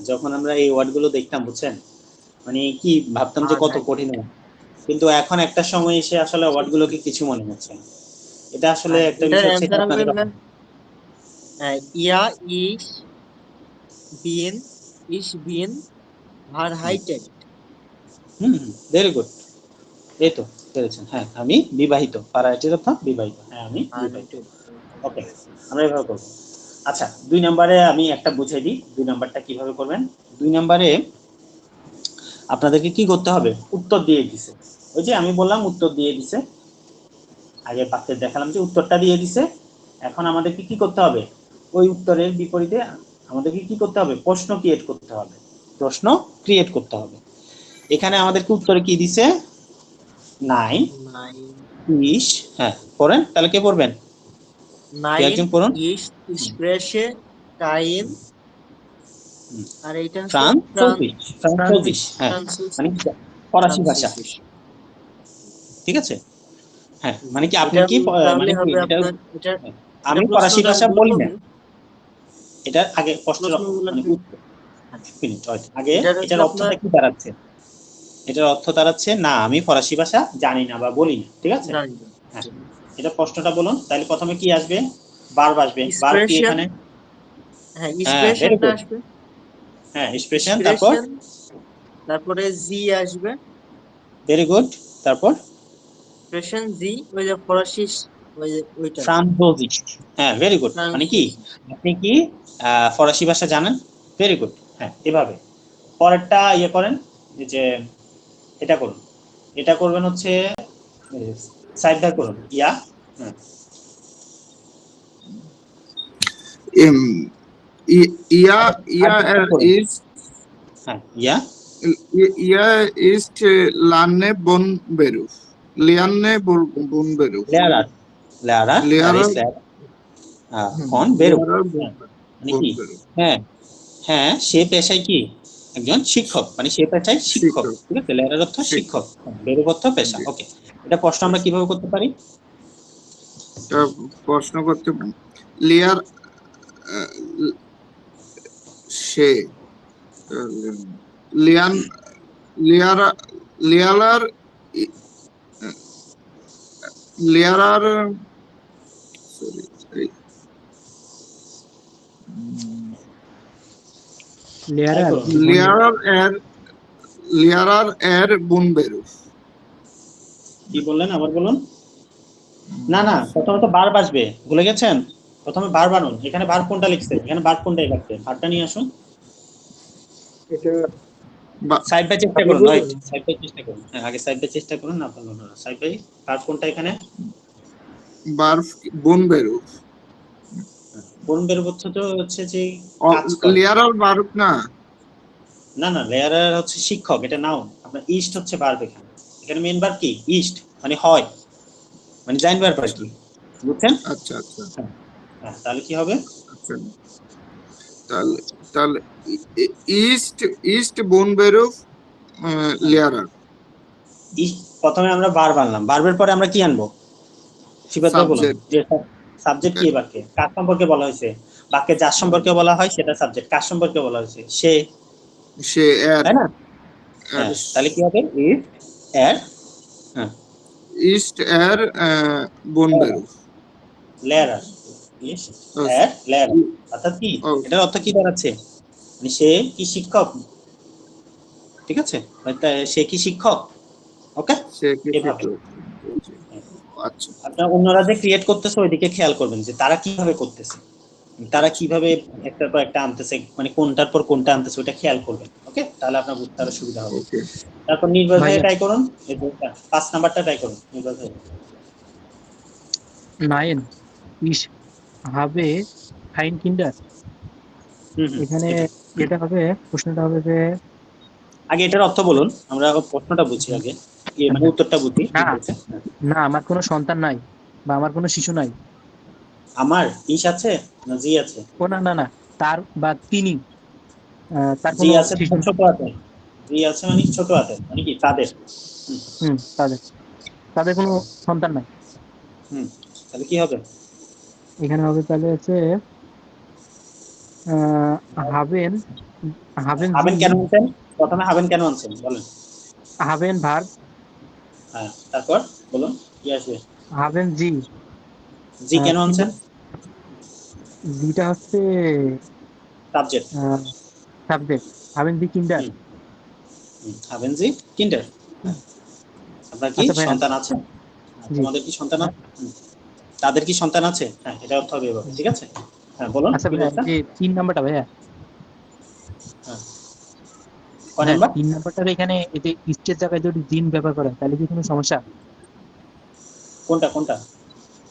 যখন আমরা এই ওয়ার্ড গুলো দেখতাম, বুঝছেন, মানে কি ভাবতাম যে আর কত কঠিন হয়, কিন্তু এখন একটা সময় এসে আসলে ওয়ার্ড গুলোকে কিছু মনে হচ্ছে না। এটা আসলে একটা এটার বিষয় হচ্ছে অ্যান্সার হবে আপনাদের ইয়া ইস বিন আর হাইটেড। ভেরি গুড, এই তো পেরেছেন। হ্যাঁ আমি বিবাহিত, পারাইটের অর্থ বিবাহিত। হ্যাঁ আমি বিবাহিত। ওকে, আমরা এভাবে করব। আচ্ছা 2 নম্বরে আমি একটা বুঝিয়ে দিই 2 নাম্বারটা কিভাবে করবেন। 2 নম্বরে আপনাদেরকে কি করতে হবে? উত্তর দিয়ে দিছে, ওই যে আমি বললাম উত্তর দিয়ে দিছে, আগে বাক্যে দেখালাম যে উত্তরটা দিয়ে দিছে। এখন আমাদেরকে কি করতে হবে? ওই উত্তরের বিপরীতে আমাদেরকে কি করতে হবে? প্রশ্ন ক্রিয়েট করতে হবে, প্রশ্ন ক্রিয়েট করতে হবে। এখানে আমাদেরকে উত্তরে কি দিছে? 9 ইস। হ্যাঁ পড়েন, তাহলে কে পড়বেন? কে একজন পড়ুন। ইস স্প্রেশে টাইম, আর এটা হচ্ছে ফ্রান্সোজিস, হ্যাঁ মানে ফরাসি ভাষা, ঠিক আছে? হ্যাঁ মানে কি আপনি কি মানে কি এটা আমি ফরাসি ভাষা বলি না, এটার আগে প্রশ্নের মানে মিনিট আগে এটার অর্থটা কি দাঁড়াচ্ছে? এটার অর্থ দাঁড়াচ্ছে না আমি ফরাসি ভাষা জানি না বা বলি না, ঠিক আছে? হ্যাঁ এটা প্রশ্নটা বলুন, তাহলে প্রথমে কি আসবে? ভার্ব আসবে। ভার্ব কি এখানে? হ্যাঁ এক্সপ্রেশনটা আসবে। হ্যাঁ এক্সপ্রেশন, তারপরে জি আসবে। ভেরি গুড, তারপর এক্সপ্রেশন জি, ওই যে ফরাসি, ওই যে ওইটা ফ্রান্সোজিস। হ্যাঁ ভেরি গুড, মানে কি আপনি কি ফরাসি ভাষা জানেন? Very good. হ্যাঁ এভাবে পরেরটা ইয়ে করেন, যে এটা করুন, এটা করবেন হচ্ছে সাইড বাই করুন ইয়া। ইয়া ইয়া ইজ হ্যাঁ ইয়া ইয়া ist Lanne von Beruf Lianne von Beruf Lehrer von Beruf, মানে কি? হ্যাঁ হ্যাঁ সে পেশায় কি একজন শিক্ষক, মানে সে পেশায় শিক্ষক, ঠিক আছে? লেয়ারের অর্থ শিক্ষক, বেরুব অর্থ পেশা। ওকে, এটা প্রশ্ন আমরা কিভাবে করতে পারি? প্রশ্ন করতে লেয়ার সে লিয়ান লেয়ারার লেয়ারার এর বুনবেরুফ। কি বললেন আবার বলুন? না না প্রথমে তো ভার্ব আসবে, ভুলে গেছেন? প্রথমে ভার্ব আনুন। এখানে ভার্ব কোনটা লিখছে? এখানে ভার্ব কোনটা লিখছে? ভার্বটা নিয়ে আসুন। এটা বা- সাইড বাই চেষ্টা করুন, বলুন। রাইট, সাইড বাই চেষ্টা করুন। হ্যাঁ, আগে সাইড বাই চেষ্টা করুন, না পারলে না। সাইড বাই ভার্ব কোনটা এখানে? বার্ফ বোন বেরু কোন বের হচ্ছে তো হচ্ছে যে কাজ করে। লেয়ারাল বার্ফ না। না না, লেয়ারার হচ্ছে শিক্ষক, এটা নাও। আপনার ইস্ট হচ্ছে ভার্ব এখানে। এখানে মেইন ভার্ব কি? ইস্ট, মানে হয়, মানে জাইন ভার্ব আর কি, বুঝছেন? আচ্ছা আচ্ছা হ্যাঁ, হ্যাঁ, তাহলে কি হবে? আচ্ছা। তাহলে তাহলে ইস্ট ইস্ট বোন বেরু লেয়ারাল। ইস্ট প্রথমে আমরা ভার্ব আনলাম, ভার্বের পরে আমরা কি আনবো? শিবাদ ভাই বলুন সাবজেক্ট যে সাবজেক্ট কি বাক্যে? কার সম্পর্কে বলা হয়েছে? বাক্যে যার সম্পর্কে বলা হয় সেটা সাবজেক্ট। কার সম্পর্কে বলা হয়েছে? সে, সে এর তাই না? হ্যাঁ, তাহলে কি হবে? ইজ এর, হ্যাঁ, ইস্ট এর বোন বেরু। লেয়ারার, ইজ এর লেয়ারার। অর্থাৎ কি, এটার অর্থ কি দাঁড়াচ্ছে? মানে সে কি শিক্ষক, ঠিক আছে? সে কি শিক্ষক? ওকে, সে কি এভাবে। শিক্ষক? আচ্ছা আপনার অন্যরা যে ক্রিয়েট করতেছে ওইদিকে খেয়াল করবেন যে তারা কিভাবে করতেছে, তারা কিভাবে একটার পর একটা আনতেছে, মানে কোনটার পর কোনটা আনতেছে ওটা খেয়াল করবেন। ওকে, তাহলে আপনার বুঝতে আরো সুবিধা হবে। ওকে। তারপর নির্ভর ভাই ভাইয়া ট্রাই করুন, এই যে 5 নাম্বারটা ট্রাই করুন নির্ভর ভাই। 9 ich habe ein Kinder। হুম হুম, এখানে এটা যেটা হবে, প্রশ্নটা হবে যে আগে এটার অর্থ বলুন, আমরা প্রশ্নটা বুঝি আগে, মানে আচ্ছা, উত্তরটা বুঝি কি না বলছে। হ্যাঁ। না আমার কোনো সন্তান নাই বা আমার কোনো শিশু নাই। আমার ইস আছে না জি আছে? ও না না না, তার বা তিনি, তার জি কোনো আছে শিশু মানে নাই। ছোট হাতে, জি আছে মানে ছোট হাতে, মানে কি তাদের। হুম তাদের তাদের কোনো সন্তান নাই। হুম, তাহলে কি হবে? এখানে হবে তাহলে হচ্ছে হাবেন, হাবেন জি, হাবেন কেন আনছেন? প্রথমে হাবেন কেন আনছেন বলেন। হাবেন ভার্ব, হ্যাঁ, তারপর বলুন কি আসবে? হাবেন জি, জি কেন কিন্তু আনছেন? জিটা হচ্ছে সাবজেক্ট। সাবজেক্ট। হাবেন জি কিন্ডার। হুম, হাবেন জি কিন্ডার। আপনার কি আচ্ছা ভাইয়া, সন্তান আছে? জি, তোমাদের কি সন্তান আছে? তাদের কি সন্তান আছে? হ্যাঁ, এটা অর্থ হবে এভাবে, ঠিক আছে? হ্যাঁ বলুন আচ্ছা কি ভাইয়া, বলছেন? যে 3 নাম্বারটা ভাইয়া, হ্যাঁ, কয় ভাইয়া নাম্বার? 3 নাম্বারটার এখানে এতে ইস্টের জায়গায় যদি জিন ব্যবহার করে তাহলে কি কোনো সমস্যা? কোনটা কোনটা?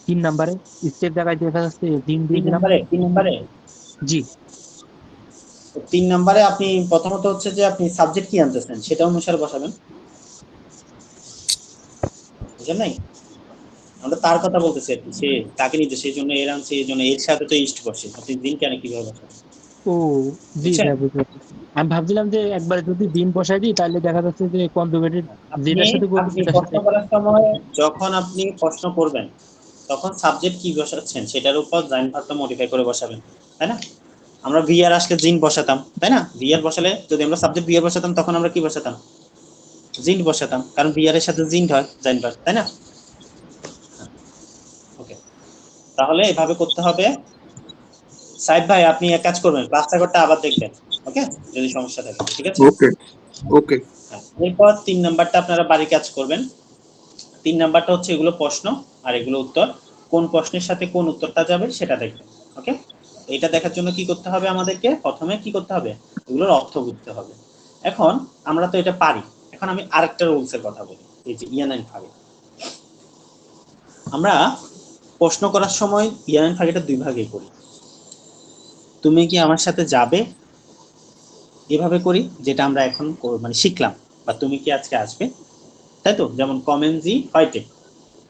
3 নাম্বারে ইস্টের জায়গায় দেখা যাচ্ছে জিন দিয়ে তিন দিলাম। নম্বরে, 3 নম্বরে, জি, 3 নম্বরে আপনি প্রথমত হচ্ছে যে আপনি সাবজেক্ট কি আনতেছেন সেটা অনুসারে বসাবেন, বুঝলেন নাই? আমরা তার কথা বলতেছি আর কি, সে তাকে নিতে, সেই জন্য এর আনছে, এই জন্য এর সাথে তো ইস্ট বসে, আপনি দিন কেন কিভাবে বসাবেন? ও জি বুঝছেন? ভাইয়া, বুঝতে পারছি। আমি ভাবছিলাম যে একবার যদি দিন বসাই দিই তাহলে দেখা যাচ্ছে যে কনজুগেটেড আপনি যেটার সাথে করবো আপনি সেটার প্রশ্ন সাথে। করার সময়, যখন আপনি প্রশ্ন করবেন তখন সাবজেক্ট কি বসাচ্ছেন সেটার উপর জাইন ভার্বটা মডিফাই করে বসাবেন, তাই না? আমরা ভিআর আসলে জিন বসাতাম, তাই না? ভিআর বসালে যদি আমরা সাবজেক্ট ভিআর বসাতাম তখন আমরা কি বসাতাম? জিন বসাতাম, কারণ ভিআর এর সাথে জিন হয় জাইন ভার্ব, তাই না? ওকে, তাহলে এভাবে করতে হবে। সাইদ ভাই আপনি এক কাজ করবেন, ক্লাস রেকর্ডটা আবার দেখবেন, ওকে, যদি সমস্যা থাকে, ঠিক আছে? ওকে ওকে হ্যাঁ, এরপর 3 নাম্বারটা আপনারা বাড়ি কাজ করবেন। 3 নাম্বারটা হচ্ছে এগুলো প্রশ্ন আর এগুলো উত্তর, কোন প্রশ্নের সাথে কোন উত্তরটা যাবে সেটা দেখবেন। ওকে, এটা দেখার জন্য কি করতে হবে আমাদেরকে? প্রথমে কি করতে হবে? এগুলোর অর্থ বুঝতে হবে। এখন আমরা তো এটা পারি, এখন আমি আরেকটা রুলস এর কথা বলি, এই যে ইয়ান এন্ড ভাগে। আমরা প্রশ্ন করার সময় ইয়ান এন্ড ভাগেটা 2 ভাগে করি। তুমি কি আমার সাথে যাবে, এভাবে করি, যেটা আমরা এখন মানে শিখলাম, বা তুমি কি আজকে আসবে, তাই তো? যেমন কমেন জি হয়টে,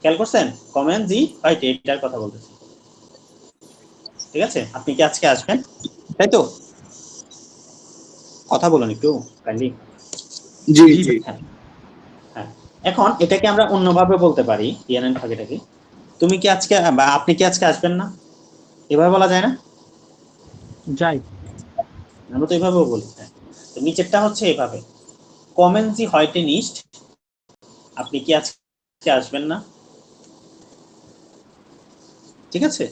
খেয়াল করছেন? কমেন জি হয়টে, এটার কথা বলতেছি, ঠিক আছে? আপনি কি আজকে আসবেন, তাই তো? কথা বলুন একটু কাইন্ডলি। জি জি জি হ্যাঁ, হ্যাঁ। এখন এটাকে আমরা অন্যভাবে বলতে পারি, ইয়ান এন্ড ভাগেটাকে, তুমি কি আজকে বা আপনি কি আজকে আসবেন না, এভাবে বলা যায় না? যাই। আমরা তো এভাবেও বলি। হ্যাঁ, তো নিচেরটা হচ্ছে এভাবে, কমেন জি হয়টে নিস্ট, আপনি কি আজকে আসবেন না, ঠিক আছে?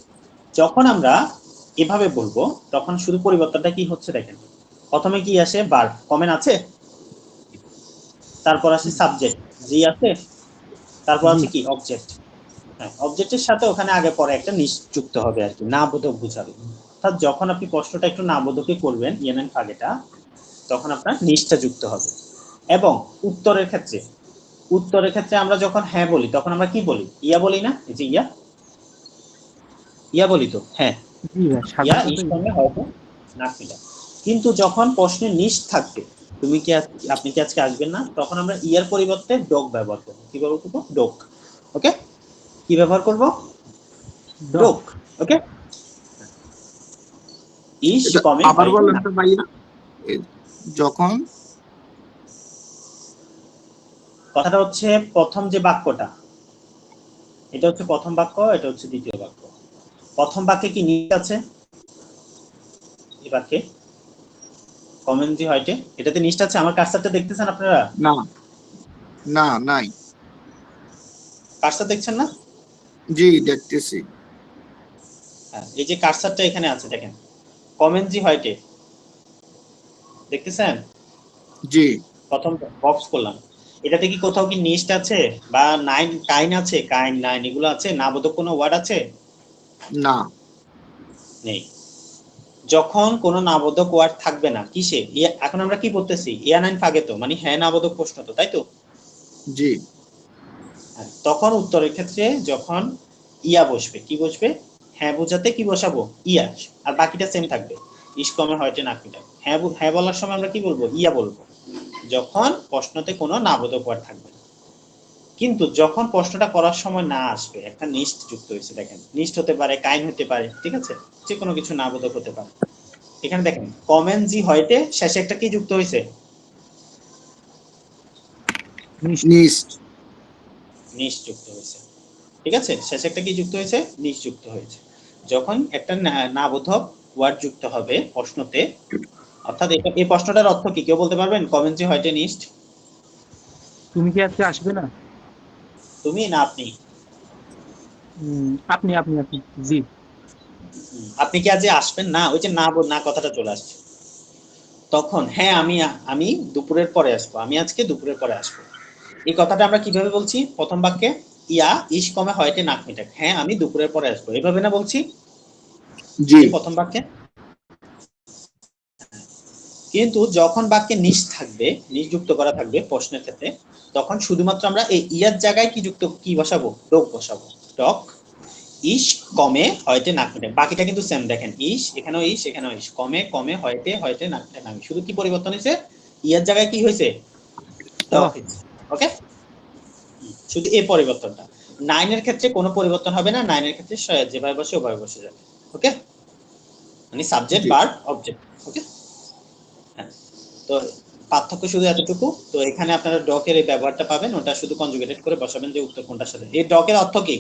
যখন আমরা এভাবে বলবো তখন শুধু পরিবর্তনটা কি হচ্ছে দেখেন, প্রথমে কি আসে? ভার্ব, কমেন আছে, তারপর আসে সাবজেক্ট জি আছে, তারপর জি, আছে কি? অবজেক্ট। হ্যাঁ, অবজেক্টের সাথে ওখানে আগে পরে একটা নিস যুক্ত হবে আর কি, না বোধক বুঝাবে। অর্থাৎ যখন আপনি প্রশ্নটা একটু না বোধকে করবেন ইয়ান এন্ড ভাগেটা, তখন আপনার নিচটা যুক্ত হবে। এবং উত্তরের ক্ষেত্রে আমরা যখন হ্যাঁ বলি তখন আমরা কি বলি? ইয়া বলি না? এই যে ইয়া বলি তো, হ্যাঁ জি ভাই, ইয়া সাধারণত ইসলামে হয়তো নাফিলা। কিন্তু যখন প্রশ্নে নিশ থাকবে, আপনি কি আজকে আসবেন না, তখন আমরা ইয়ার পরিবর্তে ডোক ব্যবহার করব। কি ব্যবহার করব? ডোক। ওকে, কি ব্যবহার করব? ডক। ডোক। ওকে, ইস এটা কমে আবার হয়তো বলেন না। তো ভাইয়া, এ, যখন কথাটা হচ্ছে প্রথম যে বাক্যটা, এটা হচ্ছে প্রথম বাক্য, এটা হচ্ছে দ্বিতীয় বাক্য। প্রথম বাক্যে কি নিশ আছে? এই বাক্যে কমেন্ট্রি হয়টে এটাতে নিশ আছে। আমার কার্সারটা দেখতেছেন আপনারা? না, না নাই। কার্সার দেখছেন না? জি দেখতেছি। হ্যাঁ, এই যে কার্সারটা এখানে আছে দেখেন, কমেন্ট্রি হয়টে দেখতেছেন? জি প্রথম বক্স করলাম, এটাতে কি কোথাও কি নিস্ট আছে বা কাইন আছে? কাইন, নাইন এগুলো আছে? নাবোধক কোনো ওয়ার্ড আছে? না। নেই। যখন কোনো নাবোধক ওয়ার্ড থাকবে না কিসে, এখন আমরা কি বলতেছি? ইয়া নাইন ফাগে তো, মানে হ্যাঁ নাবোধক প্রশ্ন তো, তাই তো? জি তখন উত্তরের ক্ষেত্রে যখন ইয়া বসবে, কি বসবে? হ্যাঁ বোঝাতে কি বসাবো? ইয়া। আর বাকিটা সেম থাকবে, ইসকমে হয়টে নাকিটা। হ্যাঁ বলার সময় আমরা কি বলবো? ইয়া বলবো, যখন প্রশ্নতে কোনো নাবোধক ওয়ার্ড থাকবে না। কিন্তু যখন প্রশ্নটা করার সময় না আসবে, একটা নিস্ট যুক্ত হয়েছে, দেখেন নিস্ট হতে পারে, কাইন হতে পারে, ঠিক আছে, যে কোনো কিছু নাবোধক হতে পারে। এখানে দেখেন কমেন্ট জি হয়তে শেষে একটা কি যুক্ত হয়েছে? নিস্ট। নিস্ট যুক্ত হয়েছে, ঠিক আছে, শেষে একটা কি যুক্ত হয়েছে? নিস্ট যুক্ত হয়েছে। যখন একটা নাবোধক ওয়ার্ড যুক্ত হবে প্রশ্নতে, অর্থাৎ এই প্রশ্নটার অর্থ কি কেউ বলতে পারবেন? কমেন্ট জি হয়তে নিস্ট। তুমি কি আজকে আসবে না? তুমি না আপনি? আপনি আপনি আপনি জি। আপনি কি আজ আসবেন না, ওই যে না কথাটা চলে আসছে। তখন হ্যাঁ আমি দুপুরের পরে আসবো, আমি আজকে দুপুরের পরে আসবো। এই কথাটা আমরা কিভাবে বলছি? প্রথম বাক্যে ইয়া ইস কমে হয়তে নাক মিটাক, হ্যাঁ আমি দুপুরের পরে আসবো, এইভাবে না বলছি জি এই প্রথম বাক্যে। কিন্তু যখন বাক্যে নিশ থাকবে, নিশ যুক্ত করা থাকবে প্রশ্নের ক্ষেত্রে, তখন শুধুমাত্র আমরা এই ইয়ার জায়গায় কি বসাবো? ডক বসাবো। ডক ইস কমে হয়তে নাক মিটাক। বাকিটা কিন্তু সেম, দেখেন ইস এখানেও ইস এখানেও ইস, কমে কমে হয়তে নাক মিটাক। শুধু কি পরিবর্তন হয়েছে? ইয়ার জায়গায় কি হয়েছে? ডক হয়েছে। ওকে, শুধু এই পরিবর্তনটা। নাইনের ক্ষেত্রে কোনো পরিবর্তন হবে না, নাইনের ক্ষেত্রে যেভাবে বসে ওভাবে বসে যাবে। ওকে, মানে সাবজেক্ট জি ভার্ব অবজেক্ট। ওকে, হ্যাঁ, তো পার্থক্য শুধু এতটুকু। তো এখানে আপনারা ডকের এই ব্যবহারটা পাবেন, ওটা শুধু কনজুগেটেড করে বসাবেন যে উত্তর কোনটার সাথে। এই ডকের অর্থ কি?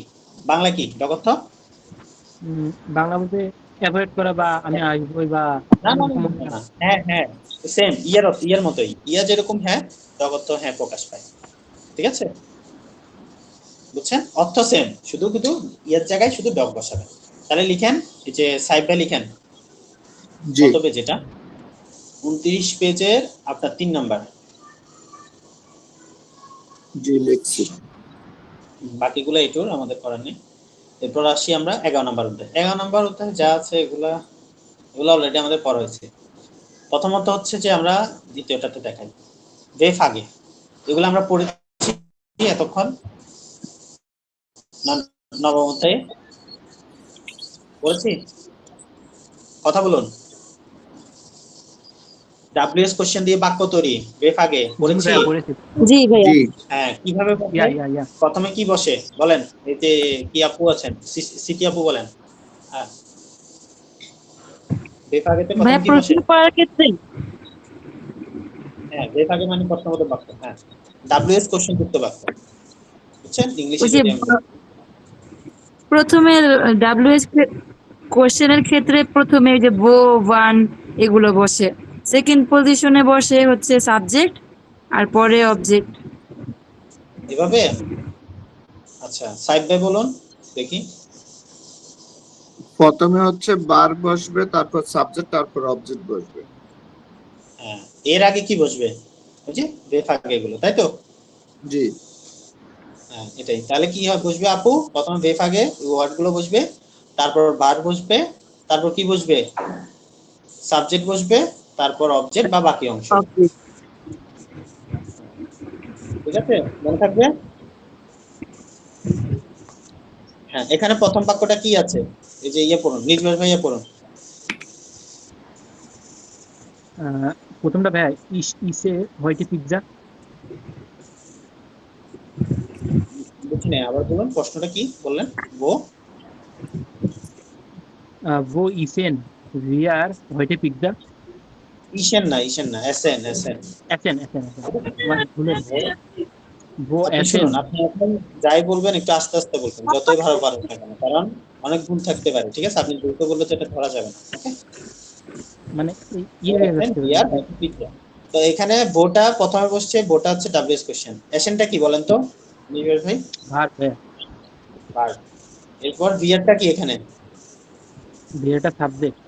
বাংলা কি ডক অর্থ? বাংলা বলতে অ্যাভয়েড করা বা আমি আসবই বা না না এরকম। না না, হ্যাঁ হ্যাঁ, সেম ইয়ার মতোই। ইয়া যেরকম হ্যাঁ, ডক অর্থ হ্যাঁ প্রকাশ পায়, ঠিক আছে, বুঝছেন? অর্থ সেম, শুধু কিন্তু ইয়ার জায়গায় শুধু ডক বসাবেন। তাহলে লিখেন, এই যে সাইড বাই লিখেন, জি কত পেজ এটা? 29 পেজের আপনার 3 নাম্বার। জি লিখছি। বাকিগুলো এটুর আমাদের করার নেই। এরপর আসি আমরা 11 নাম্বার অধ্যায়। 11 নাম্বার অধ্যায়ে যা আছে এগুলো অলরেডি আমাদের পড়া হয়েছে। প্রথমত হচ্ছে যে আমরা দ্বিতীয়টাতে দেখাই ভেফ আগে, এগুলো আমরা পড়েছি এতক্ষণ নবম অধ্যায়ে পড়েছি। কথা বলুন। ডাব্লিউএস কোশ্চেন দিয়ে বাক্য তৈরি ভেফ আগে জি পড়েছি। ভাইয়া পড়েছি। জি ভাইয়া। জি হ্যাঁ, কিভাবে বসে? ইয়া ইয়া ইয়া প্রথমে কি বসে বলেন? এই যে কি আপু আছেন, সিটি আপু বলেন। হ্যাঁ, ভেফ আগেতে প্রথমে ভাইয়া কি প্রশ্ন বসে? করার ক্ষেত্রে হ্যাঁ, ভেফ আগে মানে প্রশ্নবোধক বাক্য। হ্যাঁ, ডাব্লিউএস কোশ্চেন যুক্ত বাক্য, বুঝছেন? ইংলিশে ওই যে যদি আমি বলি। প্রথমে ডাব্লিউএস কোশ্চেনের ক্ষেত্রে প্রথমে ওই যে বো ওয়ান এগুলো বসে, সেকেন্ড পজিশনে বসে হচ্ছে সাবজেক্ট আর পরে অবজেক্ট। এভাবে? আচ্ছা, সাইড বাই বলুন দেখি। প্রথমে হচ্ছে বার বসবে, তারপর সাবজেক্ট, তারপর অবজেক্ট বসবে। হ্যাঁ, এর আগে কি বসবে? ওই যে ভেফ আগে এগুলো, তাই তো? জি হ্যাঁ, এটাই। তাহলে কি বসবে আপু? প্রথমে ভেফ আগে ওয়ার্ড গুলো বসবে, তারপর বার বসবে, তারপর কি বসবে? সাবজেক্ট বসবে, তারপর অবজেক্ট বা বাকি অংশ, object। ঠিক আছে, মনে থাকবে। হ্যাঁ, এখানে প্রথম বাক্যটা কি আছে, এই যে ইয়ে পড়ুন, নির্মল ভাইয়া পড়ুন। আহ, প্রথমটা ভাই, ইসে হোয়াইটে পিৎজা। বুঝি নাই, আবার বলুন, প্রশ্নটা কি বললেন? वो इसेन वीआर হোয়াইটে পিৎজা। ইসেন না, এসএন এসএন। এসেন এসেন এসেন আমার ভুলে वो আপনি एसएन। শুনুন, আপনি এখন যাই বলবেন একটু আস্তে আস্তে বলবেন, যতই ভালো পারেন না কেন, কারণ অনেক ভুল থাকতে পারে, ঠিক আছে? আপনি দ্রুত বললে তো এটা ধরা যাবে না, ওকে? মানে ইয়ে হয়ে যাচ্ছে ভাই। তো এখানে বোটা প্রথমে বসছে, বোটা হচ্ছে ডাব্লিউএস কোশ্চেন। এসএনটা কি বলেন তো নিবেশ ভাই? ভার ভাই, ভার্ব। এরপর ভিআরটা কি এখানে? বিয়েটা সাবজেক্ট।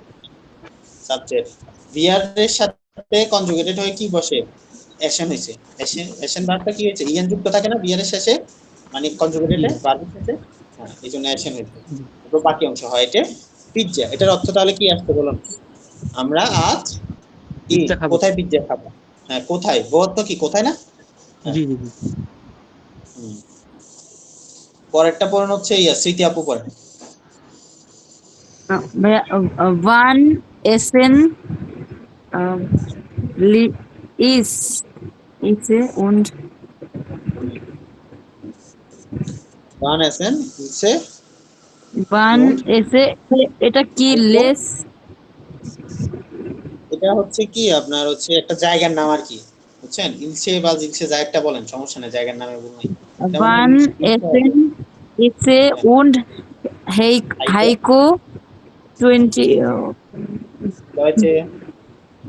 সাবজেক্ট। ভিআর এর সাথে কনজুগেটেড হয়ে কি বসে? এসএন হইছে। এসএন ভার্বটা কি হয়েছে? ইএন যুক্ত থাকে না ভিআর এর শেষে, মানে কনজুগেটেডে ভার্বের শেষে, হ্যাঁ, এইজন্য এসএন হইছে। তো বাকি অংশ হয় এটা পিৎজা। এটার অর্থ তাহলে কি আসছে বলুন? আমরা আজ কি পিৎজা খাবো। কোথায় পিৎজা খাবো? হ্যাঁ, কোথায়, বহুত কি কোথায় না? জি জি জি। হুম। পরেরটা পড়ানো হচ্ছে ইয়া স্মৃতি আপু পড়েন। One Essen ist und one এসএন হচ্ছে one Esse, এটা কি লেস? এটা হচ্ছে কি আপনার হচ্ছে একটা জায়গার নাম আর কি, বুঝছেন? ইলসে বা জিলসে যা একটা বলেন, সমস্যা নেই, জায়গার নামে বলুন। One Essen Isse und Heiko 20 রয়েছে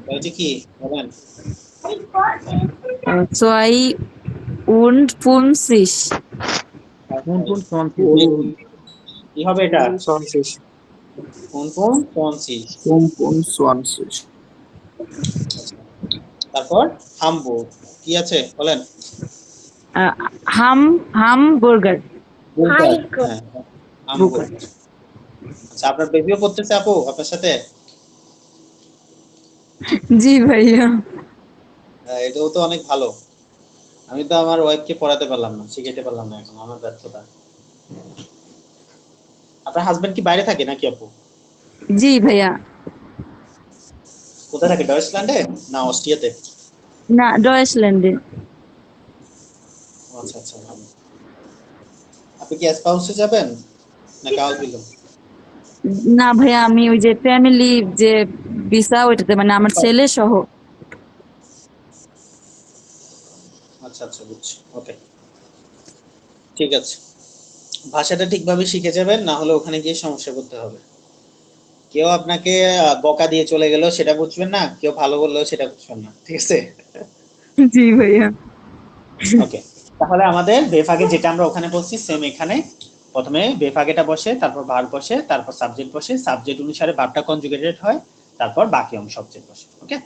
রয়েছে কি বলেন? 52 কোন কোন সনসি। কি হবে এটা? 20. কোন কোন কোনসি। 25. তারপর হামবো কি আছে বলেন? Hamburger। হ্যাঁ, হামবো। আচ্ছা, আপনার বেবিও পড়তেছে আপু আপনার সাথে? জি ভাইয়া। এটাও তো অনেক ভালো। আমি তো আমার ওয়াইফকে পড়াতে পারলাম না, শিখাইতে পারলাম না, এখন আমার ব্যর্থতা। আপনার হাজবেন্ড কি বাইরে থাকে নাকি আপু? জি ভাইয়া। কোথায় থাকে, ডয়েচল্যান্ডে না অস্ট্রিয়াতে? না, ডয়েচল্যান্ডে। আচ্ছা আচ্ছা, ভালো। আপনি কি স্পাউসে যাবেন না কাউল বিলো? না ভাইয়া, আমি ওই যে ফ্যামিলি যে ভিসা ওইটাতে, মানে আমার ছেলে সহ। আচ্ছা আচ্ছা, বুঝছি, ওকে, ঠিক আছে। ভাষাটা ঠিকভাবে শিখে যাবেন, না হলে ওখানে গিয়ে সমস্যা করতে হবে। কেউ আপনাকে বকা দিয়ে চলে গেল সেটা বুঝবেন না, কেউ ভালো বললেও সেটা বুঝবেন না, ঠিক আছে? জি ভাইয়া। ওকে, তাহলে আমাদের বেফাগে যেটা আমরা ওখানে বলছি সেম এখানে। প্রথমে বেফাগেটা বসে, তারপর ভার্ব বসে, তারপর সাবজেক্ট বসে, সাবজেক্ট অনুসারে ভার্বটা কনজুগেটেড হয়, তারপর বাকি অংশ অবজেক্ট বসে, ওকে?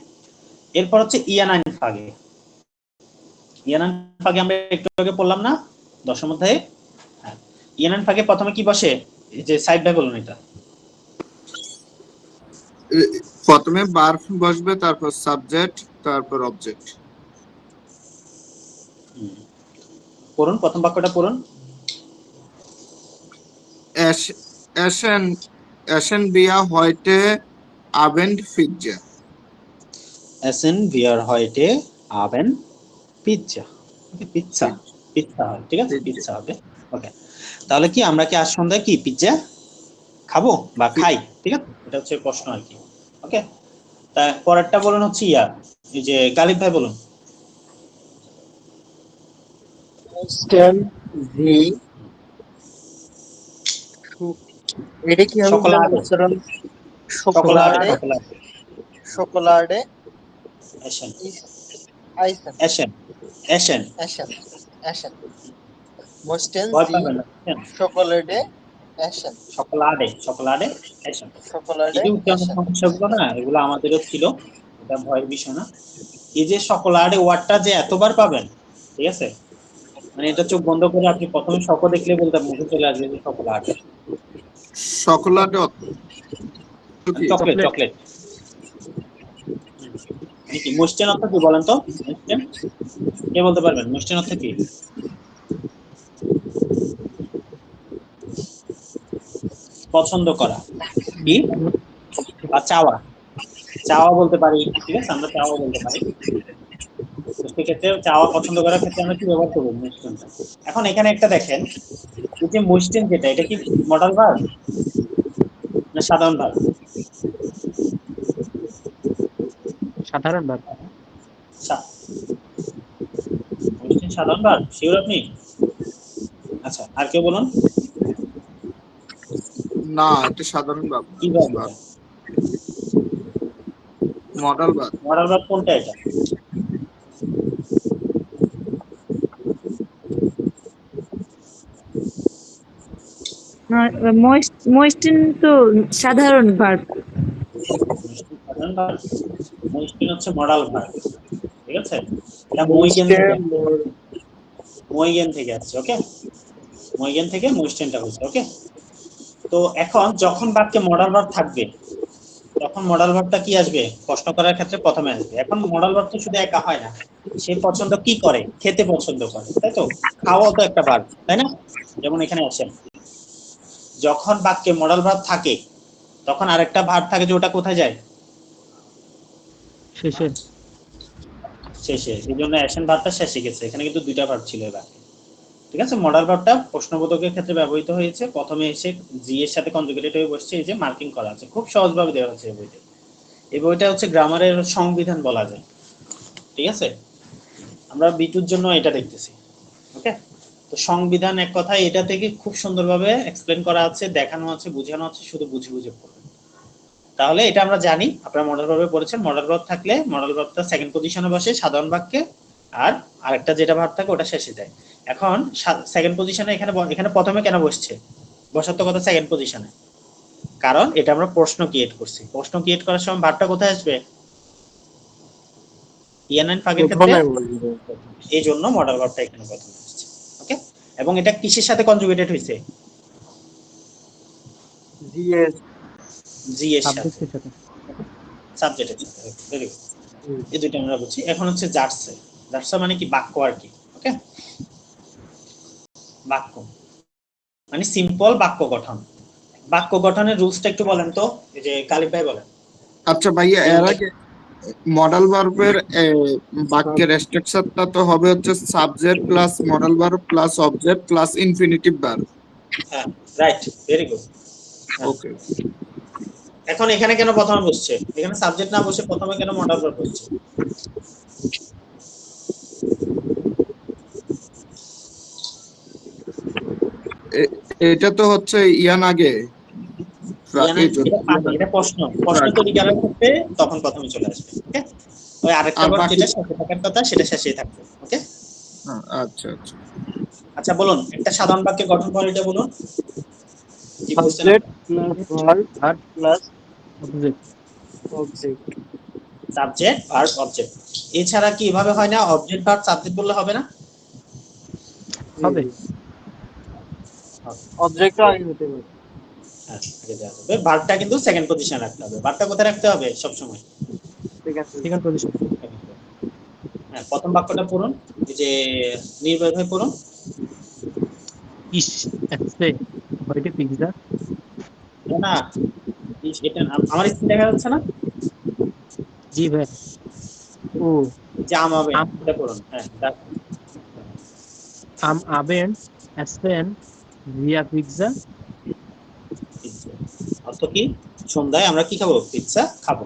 এরপর হচ্ছে ইয়ানান ফাগে। ইয়ানান ফাগে আমরা একটু আগে পড়লাম না দশম অধ্যায়ে? হ্যাঁ, ইয়ানান ফাগে প্রথমে কি বসে, এই যে সাইড বাই বলুন এটা। প্রথমে ভার্ব বসবে, তারপর সাবজেক্ট, তারপর অবজেক্ট। পড়ুন, প্রথম বাক্যটা পড়ুন। এসেন এসেন বিয়া হয়টে আবেন্ড পিৎজা। এসেন ভিয়ার হয়টে আবেন পিৎজা। ওকে, পিৎজা পিৎজা হয়, ঠিক আছে, পিৎজা হবে, ওকে? তাহলে কি আমরা কি আজ সন্ধ্যায় কি পিৎজা খাবো বা খাই, ঠিক আছে? এটা হচ্ছে প্রশ্ন আর কি, ওকে? তা পরেরটা বলুন হচ্ছে ইয়া, এই যে গালিব ভাই বলুন। এটা কি হবে Chocolate. উচ্চারণ? চকোলাডে, শোকোলাডে, শোকোলাডে, এশন আইসেন, এশন এশন এসেন, এসেন, মোস্টেন ভয় জি, পাবেন না, শোকোলাডে, এসেন, চকোলাডে এশন। শোকোলাডে, এই যে উচ্চারণ এসেন। সমস্যাগুলো না, এগুলো আমাদেরও ছিল, এটা ভয়ের বিষয় না। এই যে চকোলাডে ওয়ার্ডটা যে এতবার পাবেন, ঠিক আছে, মানে এটা চোখ বন্ধ করে আপনি প্রথমে শক দেখলে বলতাম, মুখে চলে আসবে যে চকোলাডে। চকোলেট চকলেট চকলেট কি মোস্টেন অর্থ কি বলেন তো? মোস্টেন কে বলতে পারবেন? মোস্টেন অর্থ কি? পছন্দ করা কি বা চাওয়া, চাওয়া বলতে পারি, ঠিক আছে, আমরা চাওয়া বলতে পারি। তো সেক্ষেত্রে চাওয়া পছন্দ করার ক্ষেত্রে আমরা কি ব্যবহার করবো? মোস্টেনটা। এখন এখানে একটা দেখেন, এই যে মোস্টেন যেটা, এটা কি মডাল ভার্ব না সাধারণ ভার্ব? সাধারণ ভার্ব। মোস্টেন সাধারণ ভার্ব, শিওর আপনি? আচ্ছা, আর কেউ বলুন। না, এটা সাধারণ ভাব না, কি ভার্ব এটা? মডেল ভাব। মডাল ভার্ব কোনটা এটা? মোস্টিন তো সাধারণ ভার্ব। মোস্টেন সাধারণ ভার্ব, মোস্টেন হচ্ছে মডাল ভার্ব, ঠিক আছে? এটা মইগেন থেকে আসছে, ওকে? মইগেন থেকে মোস্টেনটা হচ্ছে, ওকে? তো এখন যখন বাক্যে মডাল ভার্ব থাকবে, তখন মডাল ভার্বটা কি আসবে? প্রশ্ন করার ক্ষেত্রে প্রথমে আসবে। এখন মডাল ভার্ব তো শুধু একা হয় না, সে পছন্দ কি করে? খেতে পছন্দ করে, তাই তো? খাওয়াও তো একটা ভার্ব, তাই না? যেমন এখানে আসেন, যখন বাক্যে মডাল ভার্ব থাকে তখন আরেকটা ভার্ব থাকে যে ওটা কোথায় যায়? শেষে। শেষে। এই জন্য অ্যাকশন ভার্বটা শেষে গেছে। এখানে কিন্তু দুইটা ভার্ব ছিল এবার, ঠিক আছে? মডাল ভার্বটা প্রশ্নবোধকের ক্ষেত্রে ব্যবহৃত হয়েছে, প্রথমে এসে জি এর সাথে কনজুগেটেড হয়ে বসছে, এই যে মার্কিং করা আছে, খুব সহজভাবে দেওয়া হচ্ছে এই বইতে। এই বইটা হচ্ছে গ্রামারের সংবিধান বলা যায়, ঠিক আছে? আমরা বিটুর জন্য এটা দেখতেছি, ওকে? তো সংবিধান এক কথায় এটা থেকে খুব সুন্দরভাবে এক্সপ্লেন করা আছে, দেখানো আছে, বোঝানো আছে, শুধু বুঝে বুঝে পড়বেন। তাহলে এটা আমরা জানি, আপনারা মডেল ভার্বে পড়েছেন, মডেল ভার্ব থাকলে মডেল ভার্বটা সেকেন্ড পজিশনে বসে সাধারণ বাক্যে, আর আরেকটা যেটা ভার্ব থাকে ওটা শেষে যায়। এখন সেকেন্ড পজিশনে এখানে প্রথমে কেন বসছে? বসার তো কথা সেকেন্ড পজিশনে, কারণ এটা আমরা প্রশ্ন ক্রিয়েট করছি। প্রশ্ন ক্রিয়েট করার সময় ভার্বটা কোথায় আসবে? ইয়ান ফাগের ক্ষেত্রে, এই জন্য মডেল ভার্বটা এখানে প্রথমে আসছে, ওকে? এবং এটা কিসের সাথে কনজুগেটেড হয়েছে? জি এর সাথে, সাবজেক্টের সাথে। সাবজেক্টের সাথে। ভেরি গুড, এই দুটো আমরা বুঝছি। এখন হচ্ছে জার্সে। জার্সা মানে কি? বাক্য আর কি, ওকে? বাক্য মানে সিম্পল বাক্য গঠন। বাক্য গঠনের রুলসটা একটু বলেন তো, এই যে কালিব ভাই বলেন। আচ্ছা ভাইয়া, এর আগে মডেল ভার্বের বাক্যের স্ট্রাকচারটা তো হবে হচ্ছে subject plus modal verb plus object plus infinitive verb. হ্যাঁ, রাইট, ভেরি গুড। ওকে। এখন এখানে কেন প্রথমে বসছে? এখানে সাবজেক্ট না বসে প্রথমে কেন মডেল ভার্ব বসছে? এটা তো হচ্ছে ইয়ান আগে, এটা প্রশ্ন তৈরি করার ক্ষেত্রে তখন প্রথমে চলে আসবে, ওকে? ওই আরেকটা ভার্ব যেটা সাথে থাকার কথা সেটা শেষেই থাকবে, ওকে? আচ্ছা আচ্ছা আচ্ছা, বলুন একটা সাধারণ বাক্যের গঠন প্রণালীটা বলুন। কি বলছেন? Subject verb object. এছাড়া কি এভাবে হয় না? অবজেক্ট ভার্ব সাবজেক্ট বললে হবে না? হবে। অবজেক্টও আগে হতে পারে। হ্যাঁ, আগে দেওয়া হবে। ভার্বটা কিন্তু সেকেন্ড পজিশনে রাখতে হবে। ভার্বটা কোথায় রাখতে হবে সব সময়? Second position. হ্যাঁ, প্রথম বাক্যটা পড়ুন, এই যে নির্ভয় ভাই পড়ুন। ইস এসে হয়তো পিজ্জা। না, এটা আমার স্ক্রিন দেখা যাচ্ছে না? জি ভাই। ও জাম হবে, এটা পড়ুন। হ্যাঁ, am Abend essen wir Pizza? অর্থ কি? সন্ধ্যায় আমরা কি খাবো? পিৎজা খাবো।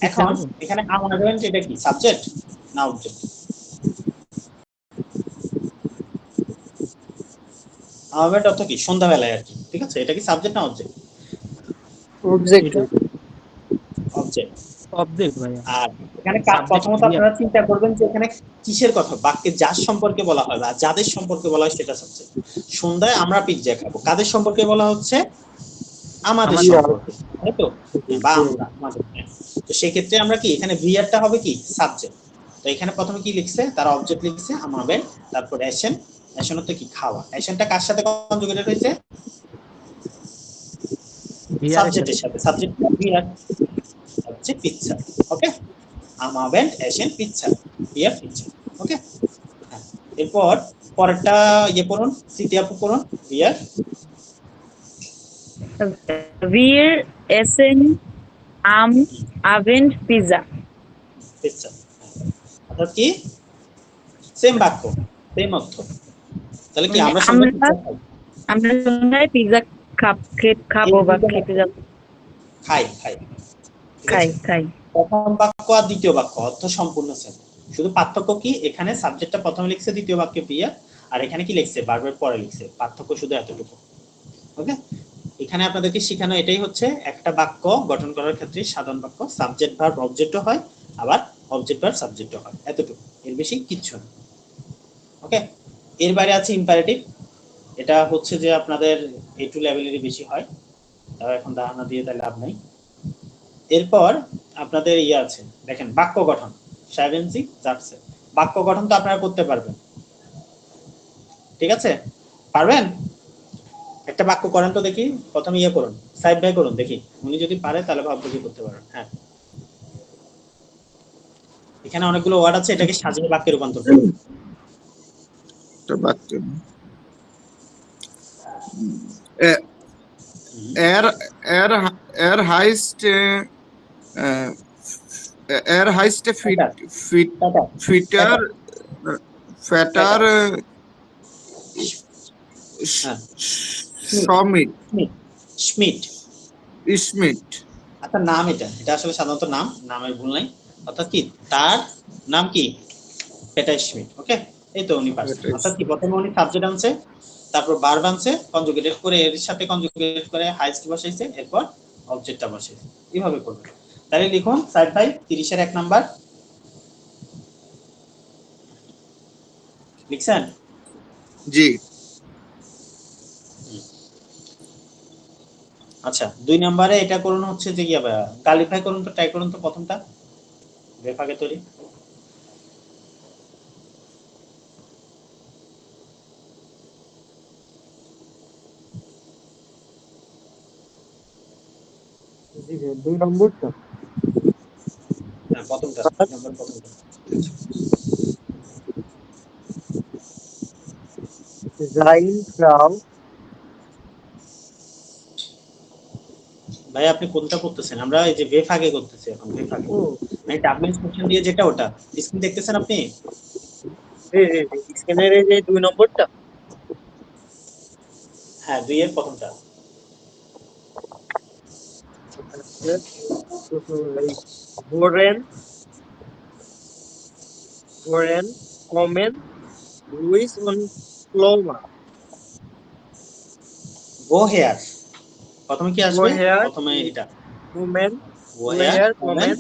এখন এখানে am Abend এটা কি? সাবজেক্ট না অবজেক্ট? am Abend অর্থ কি? সন্ধ্যাবেলায় আর কি, ঠিক আছে? এটা কি সাবজেক্ট না অবজেক্ট? অবজেক্ট। অবজেক্ট। অবজেক্ট ভাই। আর এখানে প্রথমত আপনারা চিন্তা করবেন যে এখানে কিসের কথা? বাক্যে যার সম্পর্কে বলা হয় বা যাদের সম্পর্কে বলা হয় সেটা সাবজেক্ট। সন্ধ্যায় আমরা পিৎজা খাবো, কাদের সম্পর্কে বলা হচ্ছে? আমাদের সম্পর্কে, তাই তো? বা আমরা, আমাদের। তো সেক্ষেত্রে আমরা কি এখানে ভিআরটা হবে কি? সাবজেক্ট। তো এখানে প্রথমে কি লিখছে? তারা অবজেক্ট লিখছে আমাদের, তারপর অ্যাকশন। অ্যাকশন হচ্ছে কি? খাওয়া। অ্যাকশনটা কার সাথে কনজুগেটেড হয়েছে? সাবজেক্টের সাথে। সাবজেক্ট ভিআর হচ্ছে pizza, okay? am Abend essen Pizza, hier Pizza, ওকে। হ্যাঁ, এরপর পরেরটা ইয়ে করুন, সিটি আপু করুন, hier Wir essen am Abend Pizza. Pizza, অর্থাৎ কি সেম বাক্য, সেম অর্থ। তাহলে কি আমরা সন্ধ্যায় আমরা পিৎজা খাই? আমরা সন্ধ্যায় পিৎজা খাবো বা খেতে যাবো। খাই খাই, ঠিক খাই আছে। খাই প্রথম বাক্য আর দ্বিতীয় বাক্য অর্থ সম্পূর্ণ সেম, শুধু পার্থক্য কি এখানে সাবজেক্টটা প্রথমে লিখছে, দ্বিতীয় বাক্যে পিয়া, আর এখানে কি লিখছে ভার্বের পরে লিখছে, পার্থক্য শুধু এতটুকু, ওকে। এখানে আপনাদেরকে শেখানো এটাই হচ্ছে একটা বাক্য গঠন করার ক্ষেত্রে সাধারণ বাক্য সাবজেক্ট ভার্ব অবজেক্টও হয়, আবার অবজেক্ট ভার্ব সাবজেক্টও হয়, এতটুকু, এর বেশি কিচ্ছু না, ওকে। এর বাইরে আছে ইম্পারেটিভ, এটা হচ্ছে যে আপনাদের A2 লেভেলেরই বেশি হয়, তাও এখন ধারণা দিয়ে তাহলে লাভ নাই। এরপর আপনাদের ইয়ে আছে, দেখেন বাক্য গঠন, সাইভেন্সি যাচ্ছে, বাক্য গঠন তো আপনারা করতে পারবেন, ঠিক আছে, পারবেন। একটা বাক্য করেন তো দেখি, প্রথমে ইয়ে করুন, সাইড বাই করুন দেখি, উনি যদি পারে তাহলে ভাববো কি করতে পারেন। হ্যাঁ, এখানে অনেকগুলো ওয়ার্ড আছে, এটাকে সাজিয়ে বাক্যে রূপান্তর করুন। একটা বাক্য এর এর এর হাইস্ট এর হাইস্ট ফিটার ফ্যাটার হ্যাঁ, সমিট স্মিট, স্মিট। আচ্ছা নাম, এটা এটা আসলে সাধারণত নাম, নামের ভুল নাই, অর্থাৎ কি তার নাম কি পেটার স্মিট, ওকে। এই তো উনি পারছেন, অর্থাৎ কি প্রথমে উনি সাবজেক্ট আনছে, তারপর ভার্ব আনছে, কনজুগেটেড করে এর সাথে কনজুগেটেড করে হাইস্ট বসাইছে, এরপর অবজেক্টটা বসাইছে, এইভাবে করবে। তাহলে লিখুন সাইড বাই 30 এর 1 নাম্বার লিখছেন? জি। আচ্ছা 2 নম্বরে এটা করুন হচ্ছে যে ইয়া গালিফাই করুন তো, ট্রাই করুন তো প্রথমটা বেফাকে তৈরি। জি ভাই, 2 নম্বরটা। হ্যাঁ প্রথমটা, 2 নম্বর প্রথমটা। Sein Frau, ভাই আপনি কোনটা করতেছেন? আমরা এই যে বেফাকে করতেছি এখন, বেফাকে ও মানে ডাবল ইনস্ট্রাকশন দিয়ে যেটা, ওটা স্ক্রিন দেখতেছেন আপনি? জি জি জি, স্ক্যানের এই যে 2 নম্বরটা। হ্যাঁ 2 এর প্রথমটা। এই Boren, kommen, Luis und Cloma. গো হেয়ার, প্রথমে কি আসবে? Woher প্রথমে এটা kommen, গো হেয়ার woher কমেন kommen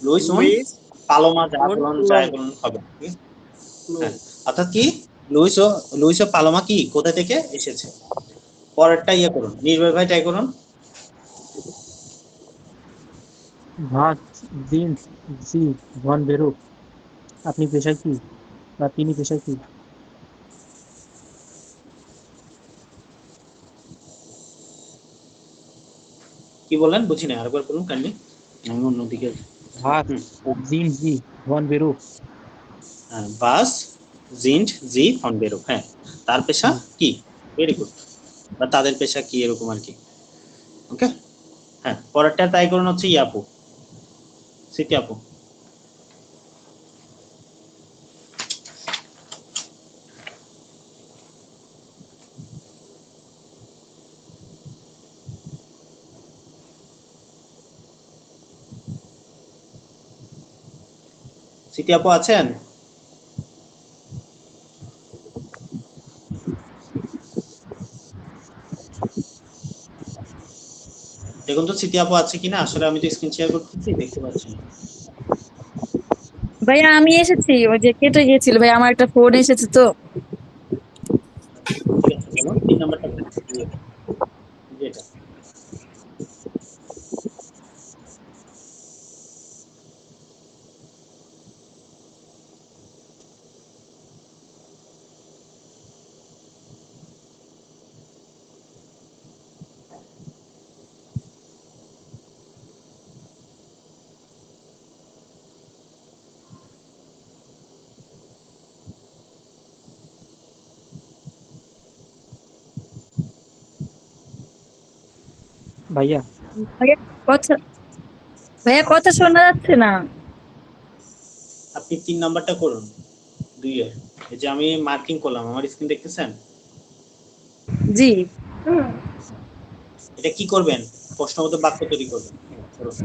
লুইস উন Luis পালোমা, যা und বলুন যাই Cloma? বলুন হবে, ঠিক আছে? হ্যাঁ, Cloma. অর্থাৎ কি লুইস ও পালোমা কি কোথা থেকে এসেছে। পরেরটা ইয়ে করুন, নির্ভয় ভাই ট্রাই করুন। Was sind Sie von Beruf? আপনি পেশায় কি? বা তিনি পেশায় কি? কি বললেন বুঝি না, আরেকবার বলুন কাইন্ডলি, আমি অন্যদিকে। Was হুম, sind Sie von Beruf? বাস জিন্ট জি ফন বেরুক, হ্যাঁ তার পেশা হুম। কি, ভেরি গুড, বা তাদের পেশা কি এরকম আর কি, ওকে। হ্যাঁ পরেরটা ট্রাই করুন হচ্ছে ইয়াপু, সিটি আপু। সিটি আপু আছেন? দেখুন তো সিটি আপু আছে কিনা, আসলে আমি তো স্ক্রিন শেয়ার করতেছি, দেখতে পাচ্ছি না। ভাইয়া আমি এসেছি, ওই যে কেটে গিয়েছিল ভাই, আমার একটা ফোন এসেছে তো। ঠিক আছে বলুন 3 নাম্বারটা যেটা। ভাইয়া ভাইয়া কথা ভাইয়া কথা শোনা যাচ্ছে না। আপনি 3 নাম্বারটা করুন 2 এর। এই যে আমি মার্কিং করলাম, আমার স্ক্রিন দেখতেছেন? জি। এটা কি করবেন? প্রশ্নবোধক বাক্য তৈরি করবেন। করুন।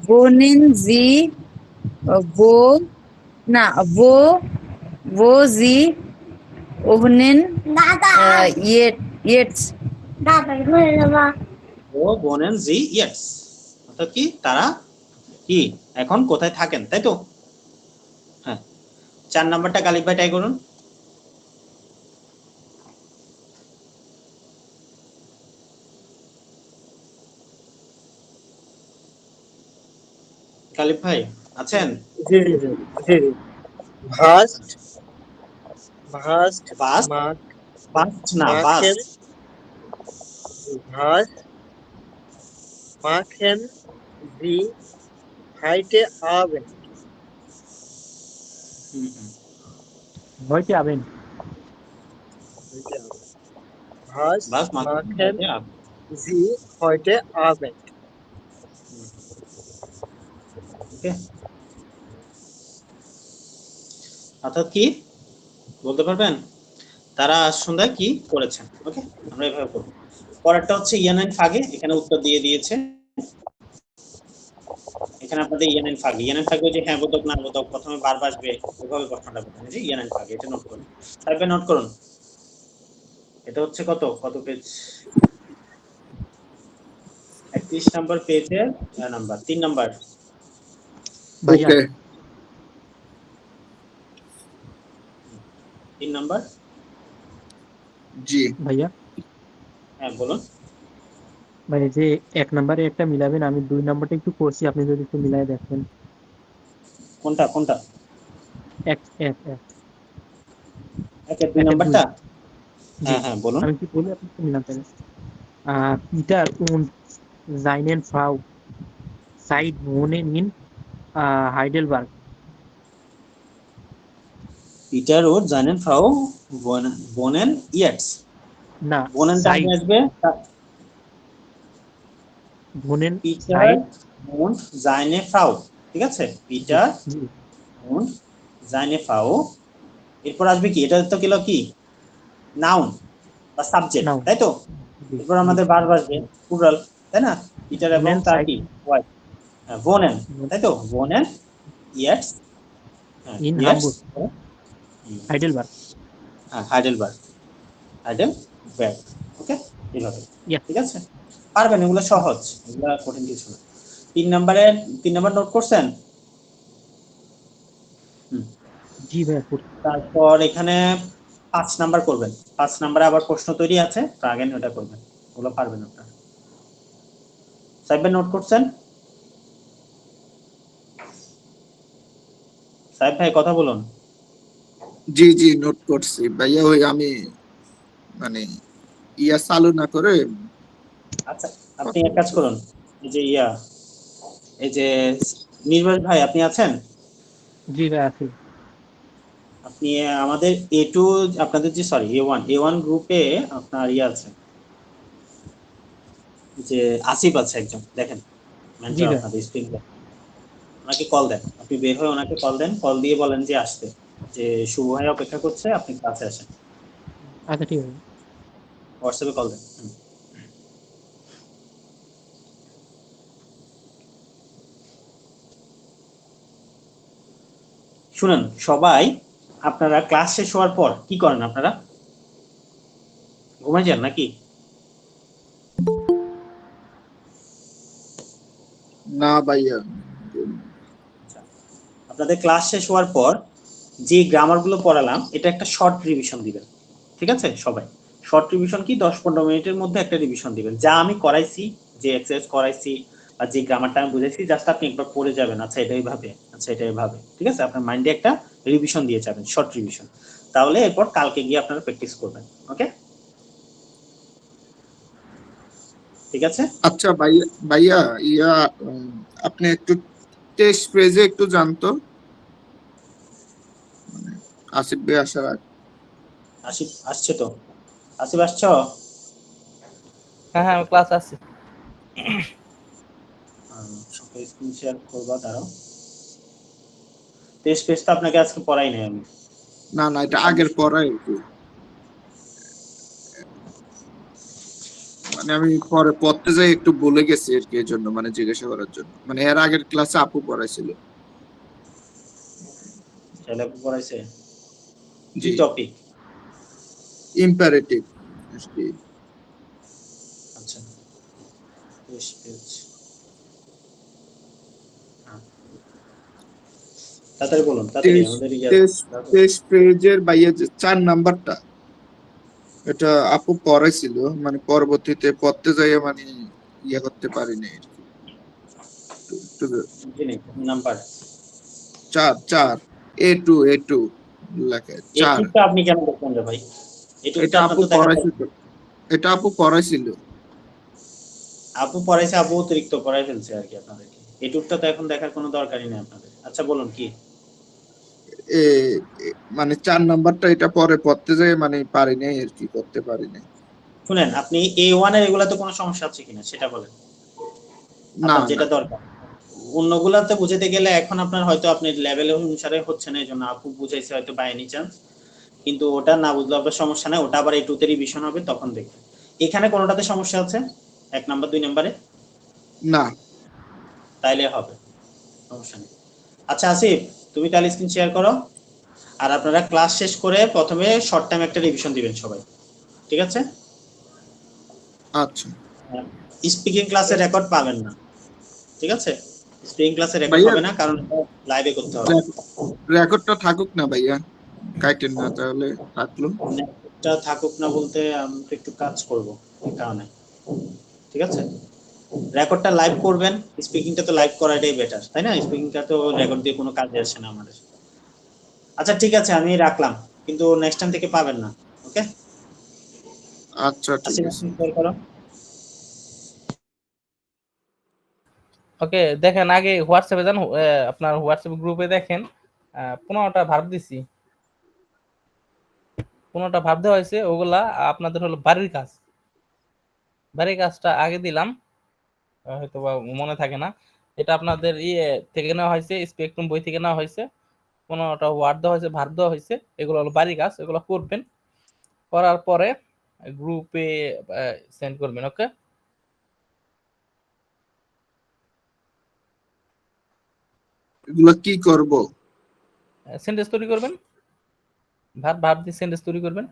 wohnen Sie wo না wo wo Sie wohnen jetzt ও বনেন জি ইয়েস, অর্থাৎ কি তারা কি এখন কোথায় থাকেন, তাই তো? হ্যাঁ, 4 নাম্বারটা গালিব ভাই ট্রাই করুন। গালিব ভাই আছেন? জি জি জি জি জি ভাস্ট ভাস্ট বাস, মাক বাস না বাস। মাখেন ভাস্ট মাখেন জি হাইটে আবেন হুম, হুম। হয়তো আবেন। ভাস্ট বাস মাখেন মাঝখানে জি heute Abend ওকে, অর্থাৎ কি বলতে পারবেন? তারা আজ সন্ধ্যায় কি করেছেন? ওকে, আমরা এভাবে করব। পরেরটা হচ্ছে ইয়ানাইন ফাগে, এখানে উত্তর দিয়ে দিয়েছে। এখানে আপনাদের ইয়ানাইন ফাগে, ইয়ানাইন ফাগে যে হ্যাঁ বোধক না বোধক প্রথমে বারবার আসবে, ওইভাবে প্রশ্নটা করবেন। এই যে ইয়ানাইন ফাগে, এটা নোট করুন। সাইডে নোট করুন। এটা হচ্ছে কত কত পেজ? 31 নাম্বার পেজে নাম্বার 3 নাম্বার। ভাইয়া ওকে 3 নাম্বার। জি ভাইয়া হ্যাঁ বলুন। মানে যে 1 নাম্বারে একটা মিলাবেন, আমি 2 নাম্বারটা একটু করছি, আপনি যদি একটু মিলাই দেখেন। কোনটা কোনটা? এক এক এক একের 2 একের 2। নাম্বারটা? জি, হ্যাঁ হ্যাঁ বলুন। আমি কি বলি আপনি একটু মিলান তাহলে। Peter und seine Frau seit wohnen in Heidelberg. Peter ও জানেন ফ্রাউ বোনেন ইয়েটস। না, বোনেনটা আগে seit আসবে। wohnen Peter seit। und seine Frau, ঠিক আছে? জি পিটার জি und seine Frau, এরপর আসবে কি? এটা তো গেল কি নাউন বা সাবজেক্ট, নাও। তাই তো? জি এরপর জি আমাদের ভার্ব আসবে প্লুরাল, তাই না? পিটার এবং wohnen তার seit কি ওয়াইফ, বোনেন, তাই তো? বোনেন ইয়েটস, হ্যাঁ in ইয়েটস Hamburg, Heidelberg. Heidelberg, Heidelberg. Okay, এইভাবে, Yeah. ঠিক আছে? পারবেন, এগুলো সহজ, এগুলো কঠিন কিছু না। 3 নম্বরে 3 নাম্বার নোট করছেন? হুম। জি ভাইয়া করছি। তারপর এখানে 5 নাম্বার করবেন। 5 নাম্বারে আবার প্রশ্ন তৈরি আছে, তো আগে ওটা করবেন, ওগুলো পারবেন আপনারা। সাহেব ভাই নোট করছেন? সাহেব ভাই কথা বলুন। জি জি নোট করছি ভাইয়া। ওই আমি মানে ইয়া চালু না করে আচ্ছা, আপনি কথা এক কাজ বলতেছি। করুন, এই যে এই যে নির্বাচ ভাই আপনি আছেন? জি ভাই আছি। আপনি আমাদের A2, আপনাদের যে সরি A1 গ্রুপে আপনার আছে, যে আসিফ আছে একজন, দেখেন জি মেন্টর ভাই আপনাদের স্ক্রিনে, ওনাকে কল দেন। আপনি বের হয়ে ওনাকে কল দেন, কল দিয়ে বলেন যে আসতে, যে শুভ ভাই অপেক্ষা করছে, আপনি কাছে আসেন। আচ্ছা ঠিক আছে। হোয়াটসঅ্যাপে কল দেন। শুনুন সবাই, আপনারা ক্লাস শেষ হওয়ার পর কি করেন? আপনারা ঘুমাই যান নাকি? না ভাইয়া আচ্ছা, আপনাদের ক্লাস শেষ হওয়ার পর যে গ্রামার গুলো পড়ালাম, এটা একটা শর্ট রিভিশন দিবেন, ঠিক আছে? সবাই শর্ট রিভিশন কি 10-15 মিনিটের মধ্যে একটা রিভিশন দিবেন। যা আমি করাইছি, যে এক্সারসাইজ করাইছি আর যে গ্রামারটা আমি বুঝাইছি, জাস্ট আপনি একবার পড়ে যাবেন, আচ্ছা এটা এইভাবে, আচ্ছা এটা এইভাবে, ঠিক আছে? আপনার মাইন্ডে একটা রিভিশন দিয়ে যাবেন, শর্ট রিভিশন। তাহলে এরপর কালকে গিয়ে আপনারা প্র্যাকটিস করবেন। ওকে, ঠিক আছে? আচ্ছা ভাইয়া ভাইয়া ইয়া আপনি একটু টেস্ট পেজে একটু জানতো আসিফ ভাই আসার আগে। আসিফ আসছে তো? আসিফ আসছো? হ্যাঁ হ্যাঁ আমি ক্লাস আছি। সবাই স্ক্রিন শেয়ার করবা, দাঁড়াও। টেস্ট পেজ তো আপনাকে আজকে পড়াই নাই আমি। না না, এটা আগের পড়াই আর কি। মানে আমি পরে পড়তে যাই একটু ভুলে গেছি আর কি, এর জন্য মানে জিজ্ঞাসা করার জন্য। মানে এর আগের ক্লাসে আপু পড়াইছিল। তাহলে পড়াইছে কি জি, টপিক? ইম্পারেটিভ। আচ্ছা, টেস্ট পেজ। হ্যাঁ, তাড়াতাড়ি বলুন, তাড়াতাড়ি টেস্ট আমাদের টেস্ট টেস্ট পেজের বাইরে যে 4 নাম্বারটা, এটা আপু পড়াইছিল, মানে পরবর্তীতে পড়তে যাইয়ে মানে ইয়ে করতে পারিনি আর কি। নাম্বার 4 4 A2 লেখা 4। এটুকটা আপনি কেন দেখলেন রে ভাই? এটুকটা এটা আপনার আপু তো দেখা পড়াইছিল, দরকার। এটা আপু পড়াইছিল। আপু পড়াইছে, আপু অতিরিক্ত পড়াই ফেলছে আর কি আপনাদেরকে। এটুকটা তো এখন দেখার কোনো দরকারই নেই আপনাদের। আচ্ছা বলুন কি? এ মানে 4 নাম্বারটা এটা পরে পড়তে যাই মানে পারিনি আর কি, করতে পারিনি। শুনেন, আপনি A1 এর এগুলাতে কোনো সমস্যা আছে কিনা সেটা বলেন, না আপনার না। যেটা দরকার। অন্যগুলাতে বুঝাতে গেলে এখন আপনার হয়তো আপনি লেভেল অনুসারে হচ্ছে না, এই জন্য আপু বুঝাইছে হয়তো বাই এনি চান্স। কিন্তু ওটা না বুঝলে আপনার সমস্যা নাই, ওটা আবার A2 তে রিভিশন হবে, তখন দেখবেন। এখানে কোনোটাতে সমস্যা আছে? 1 নাম্বার 2 নাম্বারে? না। তাইলে হবে, সমস্যা নেই। আচ্ছা আসিফ, তুমি তাহলে স্ক্রিন শেয়ার করো। আর আপনারা ক্লাস শেষ করে প্রথমে শর্ট টাইম একটা রিভিশন দিবেন সবাই, ঠিক আছে? আচ্ছা স্পিকিং ক্লাসের রেকর্ড পাবেন না, ঠিক আছে? স্পিকিং ক্লাসের রেকর্ড ভাইয়া, হবে না, কারণ লাইভে করতে হবে। রেকর্ডটা থাকুক না ভাইয়া, কাইটেন না তাহলে, থাকলো। এটা থাকুক না বলতে আমি তো একটু কাজ করব এই কারণে, ঠিক আছে? রেকর্ডটা লাইভ করবেন, স্পিকিংটা তো লাইভ করাটাই বেটার, তাই না? স্পিকিংটা তো রেকর্ড দিয়ে কোনো কাজে আসে না আমাদের। আচ্ছা ঠিক আছে, আমি রাখলাম, কিন্তু নেক্সট টাইম থেকে পাবেন না, ওকে? আচ্ছা ঠিক আসিফ আছে। শেয়ার করো। ওকে, দেখেন আগে হোয়াটসঅ্যাপে যান, আপনার হোয়াটসঅ্যাপ গ্রুপে দেখেন 15টা ভার্ব দিছি। 15টা ভার্ব দেওয়া হয়েছে, ওগুলা আপনাদের হলো বাড়ির কাজ। বাড়ির কাজটা আগে দিলাম, হয়তো বা মনে থাকে না। এটা আপনাদের ইয়ে থেকে নেওয়া হয়েছে, স্পেকট্রাম বই থেকে নেওয়া হয়েছে। 15টা ওয়ার্ড দেওয়া হয়েছে, ভার্ব দেওয়া হয়েছে, এগুলো হলো বাড়ির কাজ, এগুলো করবেন। করার পরে গ্রুপে সেন্ড করবেন, ওকে? এগুলো কি করব? সেন্টেন্স তৈরি করবেন, ভার্ব ভার্ব দিয়ে সেন্টেন্স তৈরি করবেন।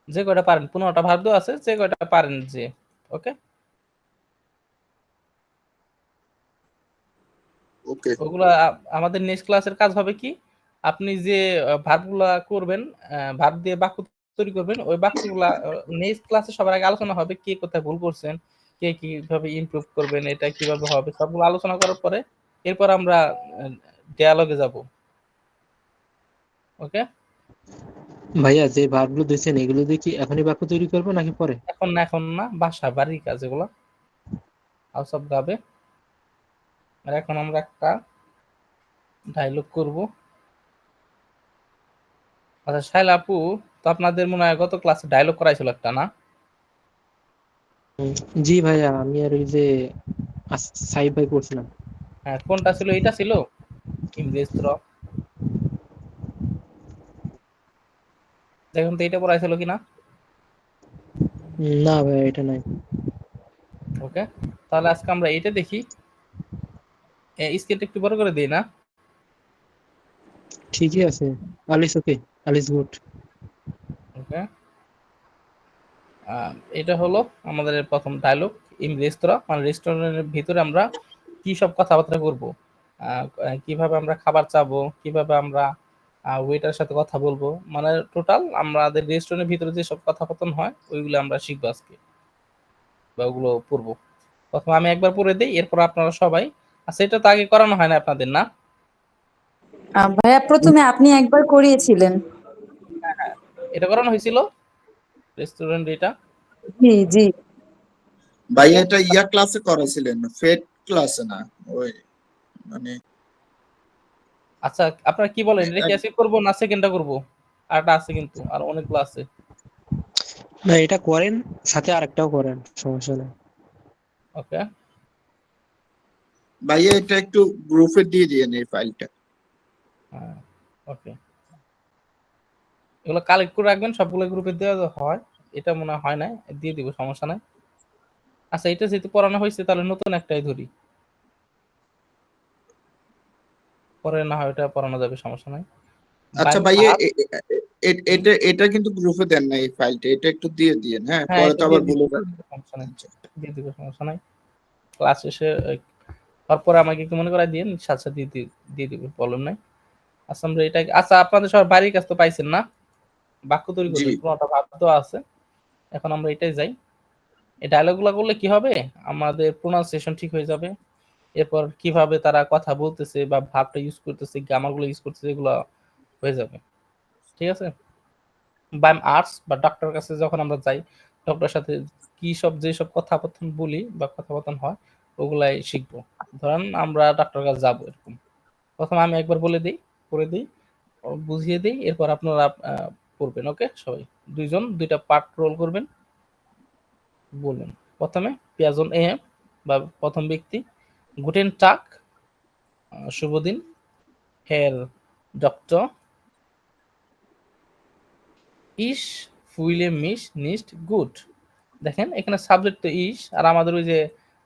যে কয়টা পারেন, 15টা ভার্ব দেওয়া আছে, যে কয়টা পারেন যে, ওকে? ওকে। ওগুলা আমাদের নেক্সট ক্লাসের কাজ হবে কি, আপনি যে ভার্বগুলা করবেন, ভার্ব দিয়ে বাক্য তৈরি করবেন, ওই বাক্যগুলা নেক্সট ক্লাসে সবার আগে আলোচনা হবে, কে কোথায় ভুল করছেন, কে কিভাবে ইমপ্রুভ করবেন, এটা কিভাবে হবে, সবগুলো আলোচনা করার পরে এরপর আমরা ডায়ালগে যাব, ওকে? ভাইয়া যে ভার্বগুলো দিয়েছেন এগুলো দিয়ে কি এখনই বাক্য তৈরি করবো নাকি পরে? এখন না, এখন না, বাসা বাড়ির কাজ এগুলো, হাউস অফ গাবে। আর এখন আমরা একটা ডায়লগ করব। আচ্ছা শাইলা আপু, তো আপনাদের মনে হয় গত ক্লাসে ডায়লগ করাইছিল একটা, না? জি ভাইয়া, আমি আর ওই যে সাইব ভাই করছিলাম। হ্যাঁ, কোনটা ছিল? এটা ছিল ইংরেজ। দেখুন তো এটা পড়াইছিল কিনা। না ভাইয়া, এটা নাই। ওকে, তাহলে আজকে আমরা এটা দেখি। স্কেলটা একটু বড় করে দিই না? ঠিকই আছে। আলিস ওকে, আলিস গুড। ওকে, এটা হলো আমাদের প্রথম ডায়লগ। ইন রেস্তোরাঁ, মানে রেস্টুরেন্টের ভিতরে আমরা কি সব কথাবার্তা করব, কিভাবে আমরা খাবার চাবো, কিভাবে আমরা ওয়েটার সাথে কথা বলবো, মানে টোটাল আমাদের রেস্টুরেন্টের ভিতরে যে সব কথাবার্তা হয় ওইগুলো আমরা শিখবো আজকে, বা ওগুলো পড়বো। প্রথমে আমি একবার পড়ে দিই, এরপর আপনারা সবাই। আচ্ছা, এটা তো আগে করানো হয় না আপনাদের, না? ভাইয়া প্রথমে আপনি একবার করিয়েছিলেন। হ্যাঁ হ্যাঁ, এটা করানো হয়েছিল রেস্টুরেন্ট এটা। জি জি। ভাইয়া ওকে, এটা ইয়া ক্লাসে করাছিলেন, ফেড ক্লাসে না? ওই মানে আচ্ছা আপনারা কি বলেন, এটা কি এক- আজকে করবো না সেকেন্ডটা করবো? আরটা আছে কিন্তু, আর অনেকগুলো আছে। না, এটা করেন, সাথে আরেকটাও করেন, সমস্যা নেই। ওকে, ভাইয়া এটা একটু গ্রুপে দিয়ে দিয়েন এই ফাইলটা। হ্যাঁ, ওকে। এগুলো কালেক্ট করে রাখবেন, সবগুলো গ্রুপে দেওয়া হয়। এটা মনে হয় না, দিয়ে দিব, সমস্যা নাই। আচ্ছা, এটা যেহেতু পড়ানো হয়েছে তাহলে নতুন একটাই ধরি, পরে না হয় এটা পড়ানো যাবে, সমস্যা নাই। আচ্ছা বাই ভাইয়া আর এটা এটা কিন্তু গ্রুপে দেন না এই ফাইলটা, এটা একটু দিয়ে দিয়েন, হ্যাঁ হ্যাঁ, পরে এটা তো দিয়ে আবার দিব, ভুলে যান। সমস্যা নাই, আচ্ছা। দিয়ে দিব, সমস্যা নাই। ক্লাস শেষে তারপরে আমাকে একটু মনে করাই দিন, সাথে সাথে দিয়ে দিব, প্রবলেম নাই। আচ্ছা, আমরা এটা, আচ্ছা আপনাদের সবার বাড়ির কাজ তো পাইছেন না, বাক্য তৈরি জি করবেন, পুরোটা ভাগ তো আছে। এখন আমরা এটাই যাই। এই ডায়লগুলো করলে কি হবে, আমাদের প্রোনাউন্সিয়েশন ঠিক হয়ে যাবে। এরপর কিভাবে তারা কথা বলতেছে বা ভাবটা ইউজ করতেছে, গ্রামারগুলো ইউজ করতেছে, এগুলো হয়ে যাবে। ঠিক আছে। বা আর্টস বা ডক্টর কাছে যখন আমরা যাই, ডক্টরের সাথে কি সব যেসব কথাবার্তা বলি বা কথাবার্তা হয়, ওগুলাই শিখবো। ধরেন আমরা ডক্টর কাছে যাবো, এরকম প্রথমে আমি একবার বলে দিই, করে দিই, বুঝিয়ে দিই, এরপর আপনারা পড়বেন। ওকে, সবাই দুইজন দুইটা পার্ট রোল করবেন, বলবেন। প্রথমে পেঁয়াজন এ বা প্রথম ব্যক্তি, গুটেন টাক, শুভ দিন, হের ডক্টর, ইস ফুইলে মিশ নিস্ট গুড। দেখেন এখানে সাবজেক্ট তো ইস, আর আমাদের ওই যে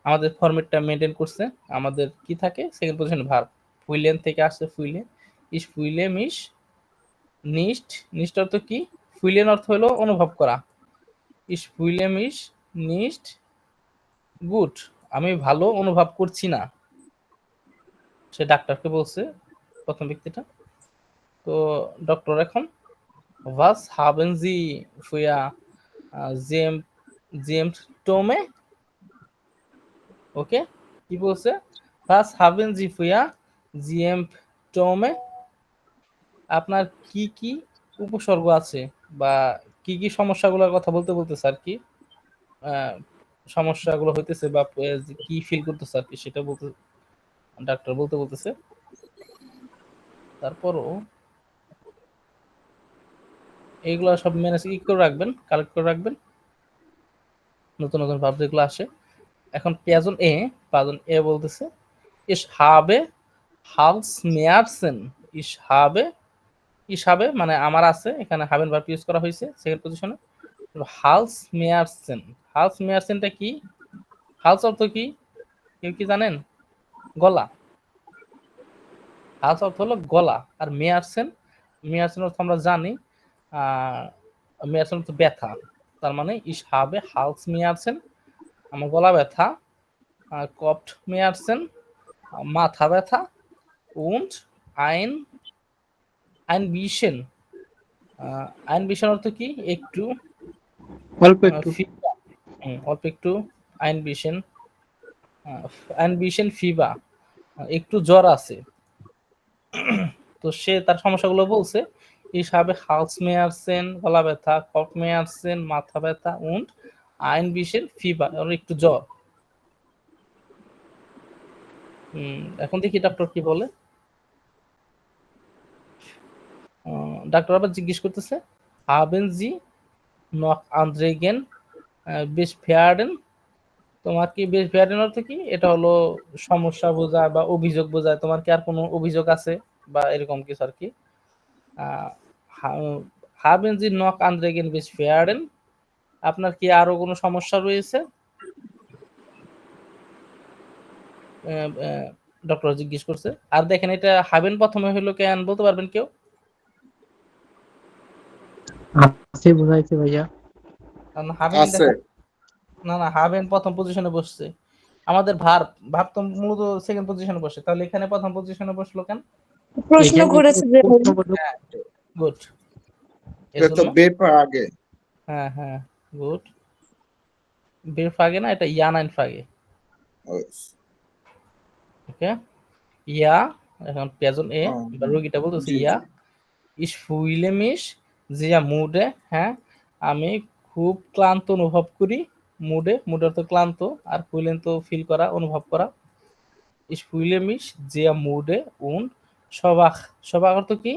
আমাদের ফরম্যাটটা মেনটেন করছে, আমাদের কি থাকে, সেকেন্ড পজিশন ভার্ব, ফুইলেন থেকে আসছে ফুইলে, ইস ফুইলে মিশ নিস্ট, নিস্ট অর্থ কি, ফুইলেন অর্থ হলো অনুভব করা, ইস ফুইলে মিশ নিস্ট গুড, আমি ভালো অনুভব করছি না, সে ডাক্তারকে বলছে, প্রথম ব্যক্তিটা। তো ডক্টর এখন was haben Sie für Symptome? ওকে, কি বলছে, was haben Sie für Symptome? আপনার কি কি উপসর্গ আছে, বা কি কি সমস্যাগুলোর কথা বলতে বলতেছে আর কি, আহ, সমস্যাগুলো হইতেছে বা কি ফিল করতেছে আর কি, সেটা বলতে ডাক্তার বলতে বলতেছে। তারপরও এইগুলো সব ম্যানেজ কি করে রাখবেন, কালেক্ট করে রাখবেন, নতুন নতুন ভাব যেগুলো আসে। এখন পাজন এ বলতেছে, ইস হাবে হাউস মেয়ারসেন, ইস হাবে, ইস হাবে মানে আমার আছে, এখানে হাবেন ভার্ব ইউজ করা হয়েছে সেকেন্ড পজিশনে। হাউস মেয়ারসেন, হাউস মেয়ারসেনটা কি, হাউস অর্থ কি, কেউ কি জানেন, গলা, হাউস অর্থ হলো গলা, আর মেয়ারসেন, মেয়ারসেন অর্থ আমরা জানি, মেয়ারসেন অর্থ ব্যথা, তার মানে ইস হাবে হাউস মেয়ারসেন, আমার গলা ব্যথা, কপ্ট মেয়ারসেন, মাথা ব্যথা, und ein Einbischen, Einbischen অর্থ কি, একটু, অল্প একটু। ফিবা, অল্প একটু, Einbischen, Einbischen ফিবা, একটু জ্বর আছে। তো সে তার সমস্যাগুলো বলছে, হিসাবে হাউস মেয়ারসেন গলা ব্যথা, কফ মেয়ারসেন মাথা ব্যথা, und Einbischen ফিবা একটু জ্বর। এখন দেখি ডক্টর কি বলে। ডাক্তার আবার জিজ্ঞেস করতেছে, haben Sie noch Anträgen beschwerden? তোমার কি beschwerden অর্থ কি, এটা হলো সমস্যা বোঝায় বা অভিযোগ বোঝায়, তোমার কি আর কোনো অভিযোগ আছে বা এরকম কিছু আর কি। haben Sie noch Anträgen beschwerden? আপনার কি আরো কোনো সমস্যা রয়েছে, ডক্টর জিজ্ঞেস করছে। আর দেখেন এটা হাবেন প্রথমে হলো কেন বলতে পারবেন কেউ, আছে, বুঝাইছে ভাইয়া। কারণ হাবেন আছে। দেখেন, না না হাবেন প্রথম পজিশনে বসছে, আমাদের ভার্ব তো মূলত সেকেন্ড পজিশনে বসে, তাহলে এখানে প্রথম পজিশনে বসলো কেন। প্রশ্ন করেছে যে হ্যাঁ, গুড, এর এটা তো জন্য, বেপা আগে। হ্যাঁ হ্যাঁ, গুড, বের ফাগে না, এটা ইয়ানাইন ফাগে। ওকে, ইয়া, এখন পেজন এ ও, বা রোগীটা বলতেছে জি ইয়া, জি। ইস ফুইলে মিশ জিয়া মুডে, হ্যাঁ আমি খুব ক্লান্ত অনুভব করি, মুডে, মুড অর্থ ক্লান্ত, আর ফুইলেন তো ফিল করা, অনুভব করা, ইস ফুইলে মিশ জিয়া মুডে উন সবাক, সবাক অর্থ কি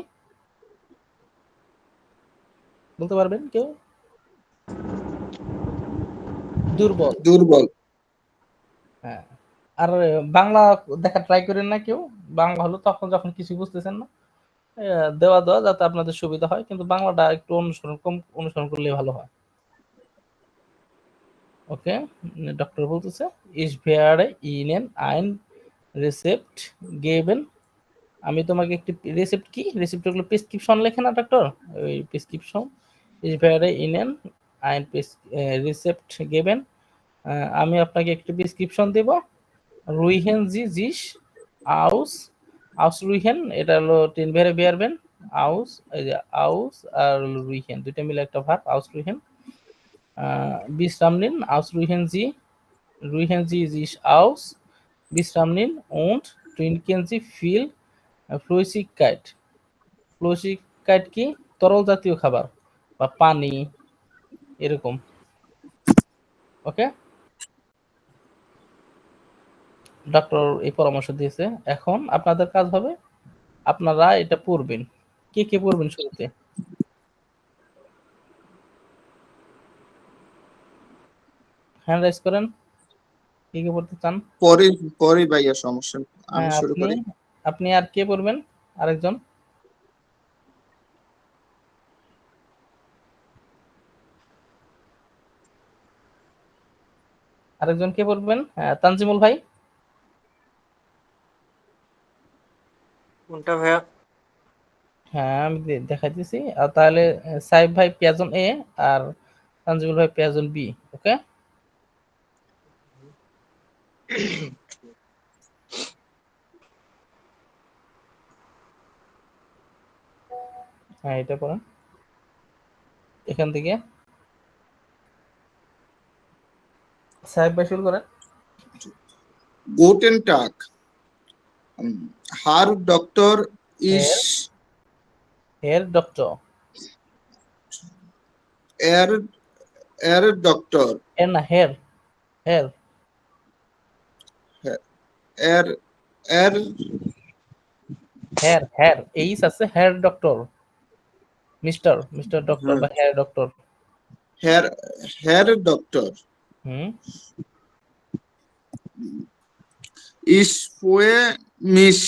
বলতে পারবেন কেউ, দুর্বল। দুর্বল। হ্যাঁ। আর বাংলা দেখা ট্রাই করেন না কেউ? বাংলা হলো তখন যখন কিছু বুঝতেছেন না, দেওয়া যাতে আপনাদের সুবিধা হয়, কিন্তু বাংলাটা একটু অনুসরণ করলে ভালো হয়। ওকে, ডক্টর বলতেছে ich werde Ihnen ein Rezept geben. আমি তোমাকে একটি রেসিপ্ট, কি রেসিপ্ট হলো প্রেসক্রিপশন লেখে না ডক্টর, ওই prescription. ich werde Ihnen ein Rezept geben. আমি আপনাকে একটি প্রেসক্রিপশন দেব। রুইহেন জি জিস আউস আউস রুইহেন, এটা হলো টেন ভেরে বেয়ারবেন আউস, এই যে আউস আর রুইহেন দুইটা মিলে একটা ভার্ব, আউস রুইহেন। বিশ্রাম নিন, আউস রুইহেন জি জিস আউস, বিশ্রাম নিন। und trinken Sie viel Flüssigkeit. ফ্লুসিকাইট কি? তরল জাতীয় খাবার বা পানি, এরকম। ওকে, ডক্টর এই পরামর্শ দিয়েছে। এখন আপনাদের কাজ হবে আপনারা এটা পড়বেন। কে কে পড়বেন শুরুতে? হ্যান্ড রাইজ করেন, কে কে পড়তে চান? পরে ভাইয়া, সমস্যা নেই। আমি হ্যাঁ, শুরু করি। আপনি আর কে পড়বেন? আরেকজন? আরেকজন কে পড়বেন? তানজিমুল ভাই। কোনটা ভাইয়া? হ্যাঁ, আমি দেখাইতেছি। আর তাহলে সাইব ভাই পেয়াজন এ, আর তানজিমুল ভাই পেয়াজন বি। ওকে, হ্যাঁ এটা করেন এখান থেকে। সাহেব ভাই শুরু করেন। Guten Tag. Herr Doktor, ich হের ডক্টর, er Doktor, এর না হের, হের er er হের হের এইস আছে, হের ডক্টর, মিস্টার ডক্টর বা হের ডক্টর। Herr Doktor, হুম, ich fühle mich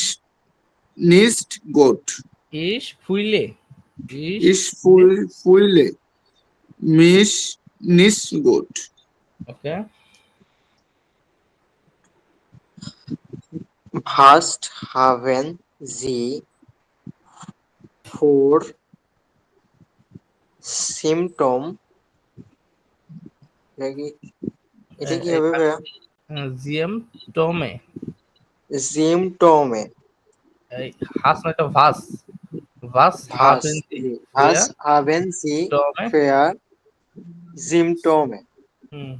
nicht gut. ইস ফুইলে, Ich fühle mich nicht gut. Okay, Was haben Sie für Symptom? এটা কি হবে ভাইয়া? জিএম টমে, Symptome. এই হাস না, এটা ভাস, ভাস হাবেন Was haben Sie টমে। für Symptome? হুম,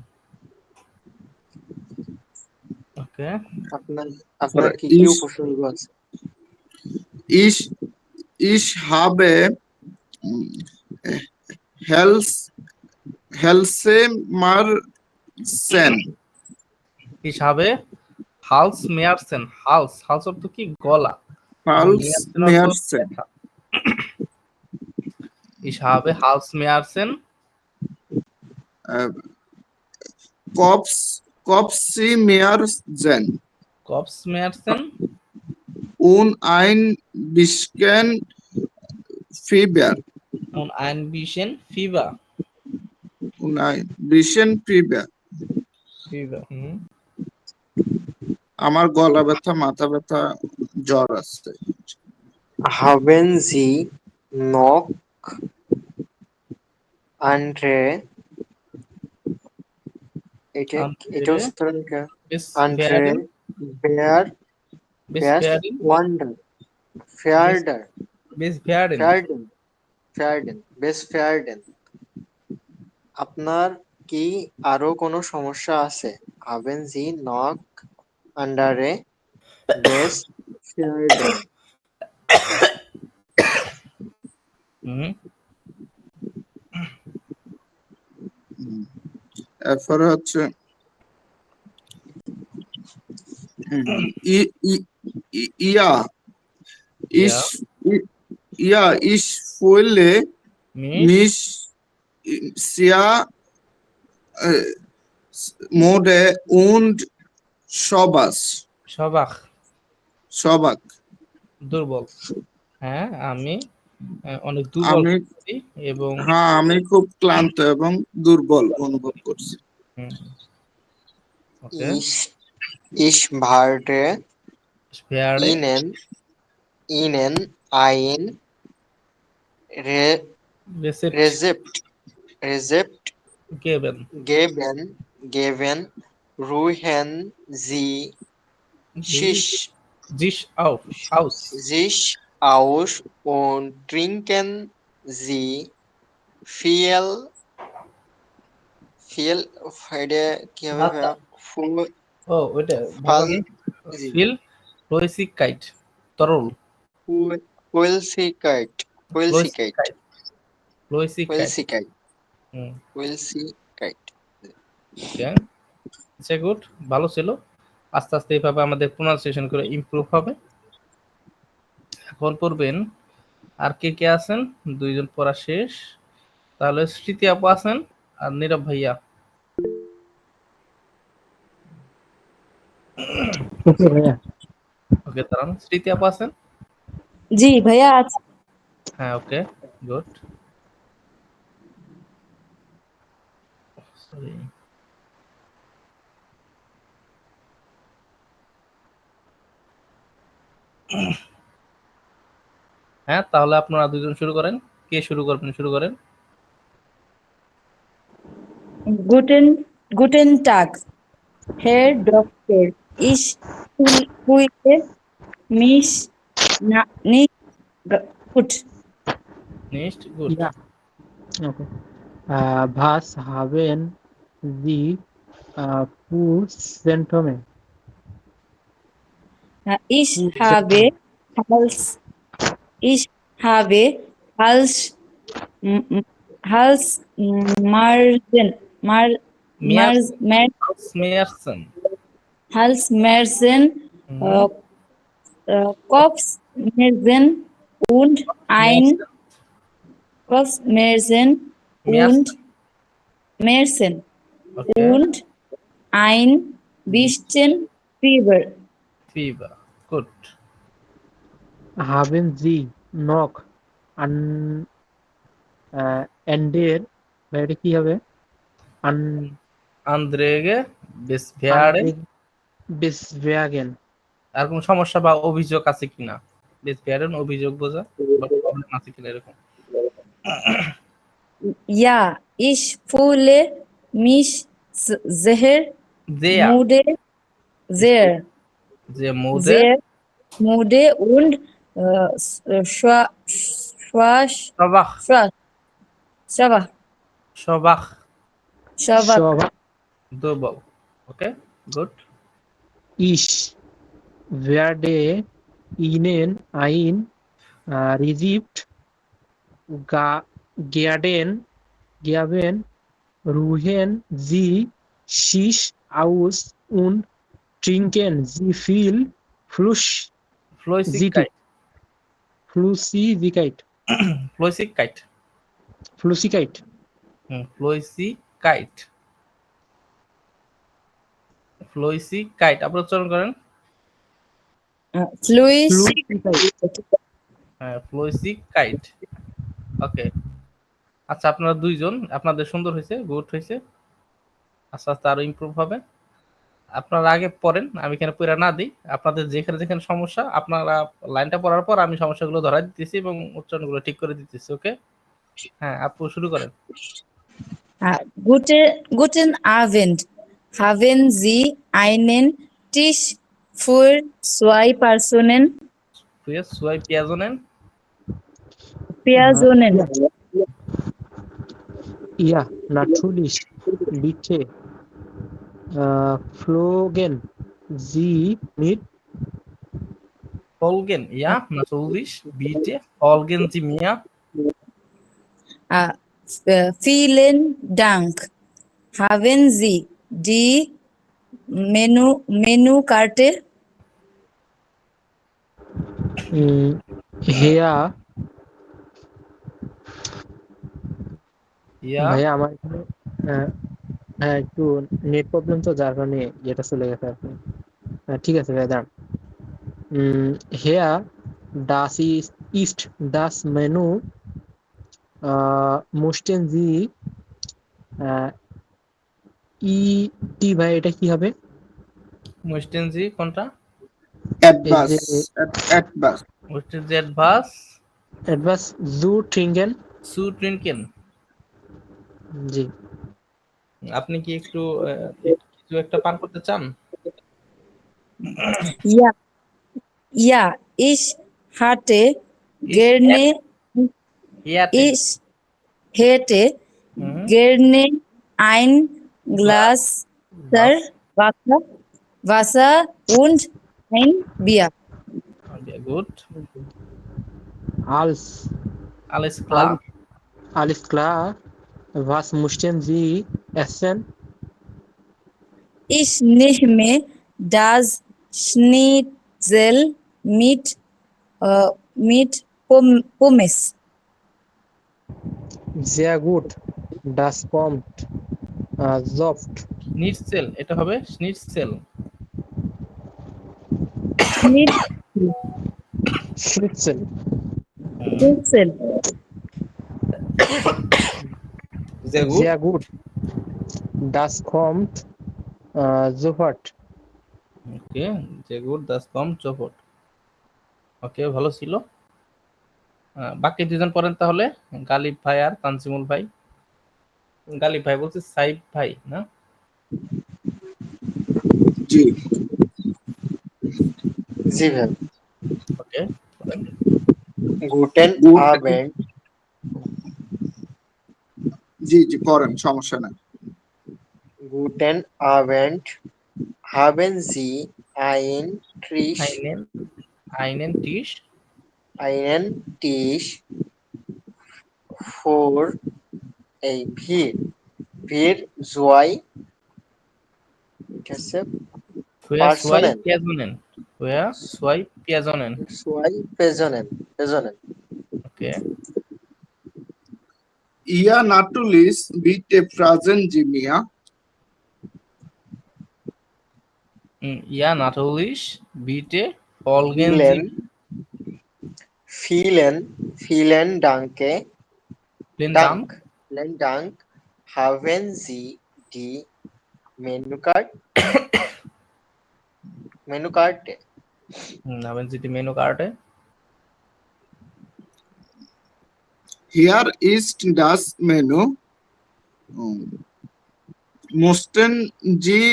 ওকে, আপনার কি কি উপসর্গ আছে? Ich habe Halsschmerzen. হিসাবে হালস মেয়ারসেন, হালস হালস অর্থ কি? গলা। Halsschmerzen. হিসাবে হালস মেয়ারসেন, Kopfschmerzen কপস মেয়ারসেন, und ein bisschen Fieber. und ein bisschen Fieber. Und ein bisschen Fieber. Fieber. হুম, আমার গলা ব্যথা, মাথা ব্যথা, জ্বর আসছে। Haben Sie noch andere এটা উচ্চারণ কে? Andere Bear Best Wonder Ferden Best Ferden. আপনার কি আরো কোনো সমস্যা আছে? Haben Sie noch andere Best Ferden. এরপরে হচ্ছে ich fühle mich sehr Mode und Sowas. সবাক সবাক। দুর্বল। হ্যাঁ, আমি অনেক দুর্বল আমি করছি এবং হ্যাঁ আমি খুব ক্লান্ত এবং দুর্বল অনুভব করছি। ওকে Ich, ich warte স্পেয়ারে Ihnen ein Re রেসেপ্ট Rezept গেবেন geben. Ruhen Sie জিস আউট আউস sich aus und trinken Sie viel, এটা কি হবে আচ্ছা। ভাইয়া? ফুল ও ওইটা ফাল ভালো জি ফিল ফ্লোইসিকাইট তরল ফুয়েলসিকাইট ফুয়েলসিকাইট ফ্লোইসিকাইট ফ্লোইসিকাইট ফুয়েলসিকাইট হুম ফুয়েলসিকাইট ওকে আচ্ছা গুড ভালো ছিল আস্তে আস্তে এইভাবে আমাদের প্রোনাউন্সিয়েশন করে ইমপ্রুভ হবে এখন পড়বেন আর কে কে আছেন দুইজন পড়া শেষ তাহলে স্মৃতি আপু আছেন আর নীরব ভাইয়া ওকে ভাইয়া। ওকে দাঁড়ান স্মৃতি আপু আছেন জি ভাইয়া আছে। হ্যাঁ ওকে গুড সরি হ্যাঁ তাহলে আপনারা দুজন শুরু করেন কে শুরু করবেন শুরু করেন Guten Tag, Herr Doktor. Ich fühle mich nicht gut. Next good Ja, okay. Was haben Sie für Symptome? Ich Für habe Symptome. Ich habe Halsschmerzen, মিয়ার Halsschmerzen, স্মেয়ারসন äh, Kopfschmerzen und Kopfschmerzen und Schmerzen ওকে und ein bisschen Fieber. Fever good Haben Sie noch এন্ডের এটা কি হবে? আন্দ্রেগে বেসভেয়ারে Beschwerden. আর কোনো সমস্যা বা অভিযোগ আছে কিনা বেসভেয়ারেন অভিযোগ বোঝা বা প্রবলেম আছে কিনা এরকম Ja, ich fühle mich sehr দেয়া müde, sehr, যে মুদে sehr müde und schwach, সবাখ schwach, schwach, সবাখ schwach. Schwach. দুর্বল okay good Ich werde Ihnen ein Rezept geben. Ruhen Sie sich aus und trinken Sie viel ফ্লোইসিকাইট Flüssigkeit. ফ্লোইসিকাইট Flüssigkeit. ফ্লোইসিকাইট ফ্লোইসিকাইট আপনি উচ্চারণ করেন Flüssigkeit. হ্যাঁ ফ্লোইসিকাইট ওকে আচ্ছা আপনারা দুইজন আপনাদের সুন্দর হয়েছে গুড হয়েছে আস্তে আস্তে আরো ইমপ্রুভ হবে আপনারা আগে পড়েন আমি এখানে পড়া না দিই আপনাদের যেখানে যেখানে সমস্যা আপনারা লাইনটা পড়ার পর আমি সমস্যাগুলো ধরা দিতেছি এবং উচ্চারণগুলো ঠিক করে দিতেছি ওকে হ্যাঁ আপু শুরু করেন Guten Abend. Haben Sie einen Tisch für zwei Personen? সুয়াই পিয়াজনেন Personen. Ja, natürlich. Bitte flogen Sie mit. Folgen, ja, natürlich, bitte. Folgen Sie mir. Vielen Dank. Haben Sie die Menükarte? Hier Ja, ভাইয়া আমার এখানে হ্যাঁ, একটু net problem তো, যার কারণে এটা চলে গেছে আর কি। ঠিক আছে ভাই, দাঁড়ান। হেয়ার ডাস ইস্ট ডাস মেনু মোস্টেন জি ই টি, ভাই এটা কি হবে? মুস্টেনজি কোনটা? এই অ্যাডভাস, যে অ্যাডভাস। মুস্টেনজি অ্যাডভাস অ্যাডভাস জু ট্রিঙ্গেন। সু ট্রিনকেন। জি। আপনি কি একটু কিছু একটা পান করতে চান? Ja, ja, ich hatte ইস gerne, ইয়াতে। ich hätte হুম, gerne ein glass Glas glass. Wasser, Wasser und ein Bier. ওকে, গুড। আলস আলেস ক্লা। আল alles klar, was möchten Sie essen? Ich nehme das Schnitzel mit Pommes. Sehr gut, das kommt sofort. স্নিটসেল, এটা হবে স্নিটসেল। Schnitzel. Schnitzel. sehr gut। Sehr gut, das kommt sofort. ওকে, যে good Das কম চোপট। ওকে, ভালো ছিল। বাকি দুজন পড়েন তাহলে, গালিব ভাই আর তানজিমুল ভাই। গালিব ভাই বলছে সাইব ভাই না? জি, জি ভাই। ওকে, পড়েন। Guten good. আবেন্ড, জি জি, পড়েন, সমস্যা নাই। গুটেন আবেন্ড, haben Sie ein Tisch, আইনেন আইনেন টিশ einen Tisch für vier zwei হচ্ছে ফুয়া সোয়াই Personen, পেঁয়াজনেন। ফুয়া সোয়াই পেঁয়াজনেন। zwei Personen. ওকে, Ihr natürlich bitte fragen Sie mir, ইয়া নাটলিশ বিটে ফলগেনজি। Vielen, vielen প্লেন দাম। Dank. Haben Sie die Menükarte? নাবেন সিটি মেনু কার্ডে। hier ist das Menü. Möchten Sie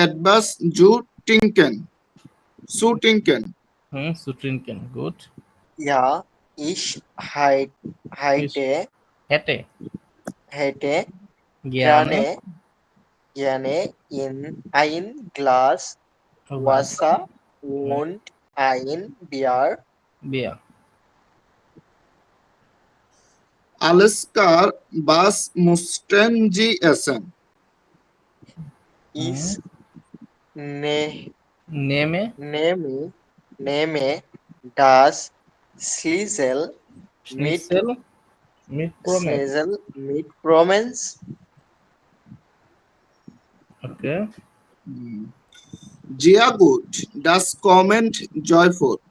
etwas zu trinken? সুট্রিনকেন, গুড। Ja, ich হেটে hätte জ্ঞানে gerne in ein Glas ভাষা Wasser und ein Bier. বিয়া। Alles klar, was möchten Sie essen? Ich ne নেমে nehme das Schnitzel স্নিটসেল মিট প্রোমেট। mit Pommes. Okay, Sehr gut, das kommt sofort.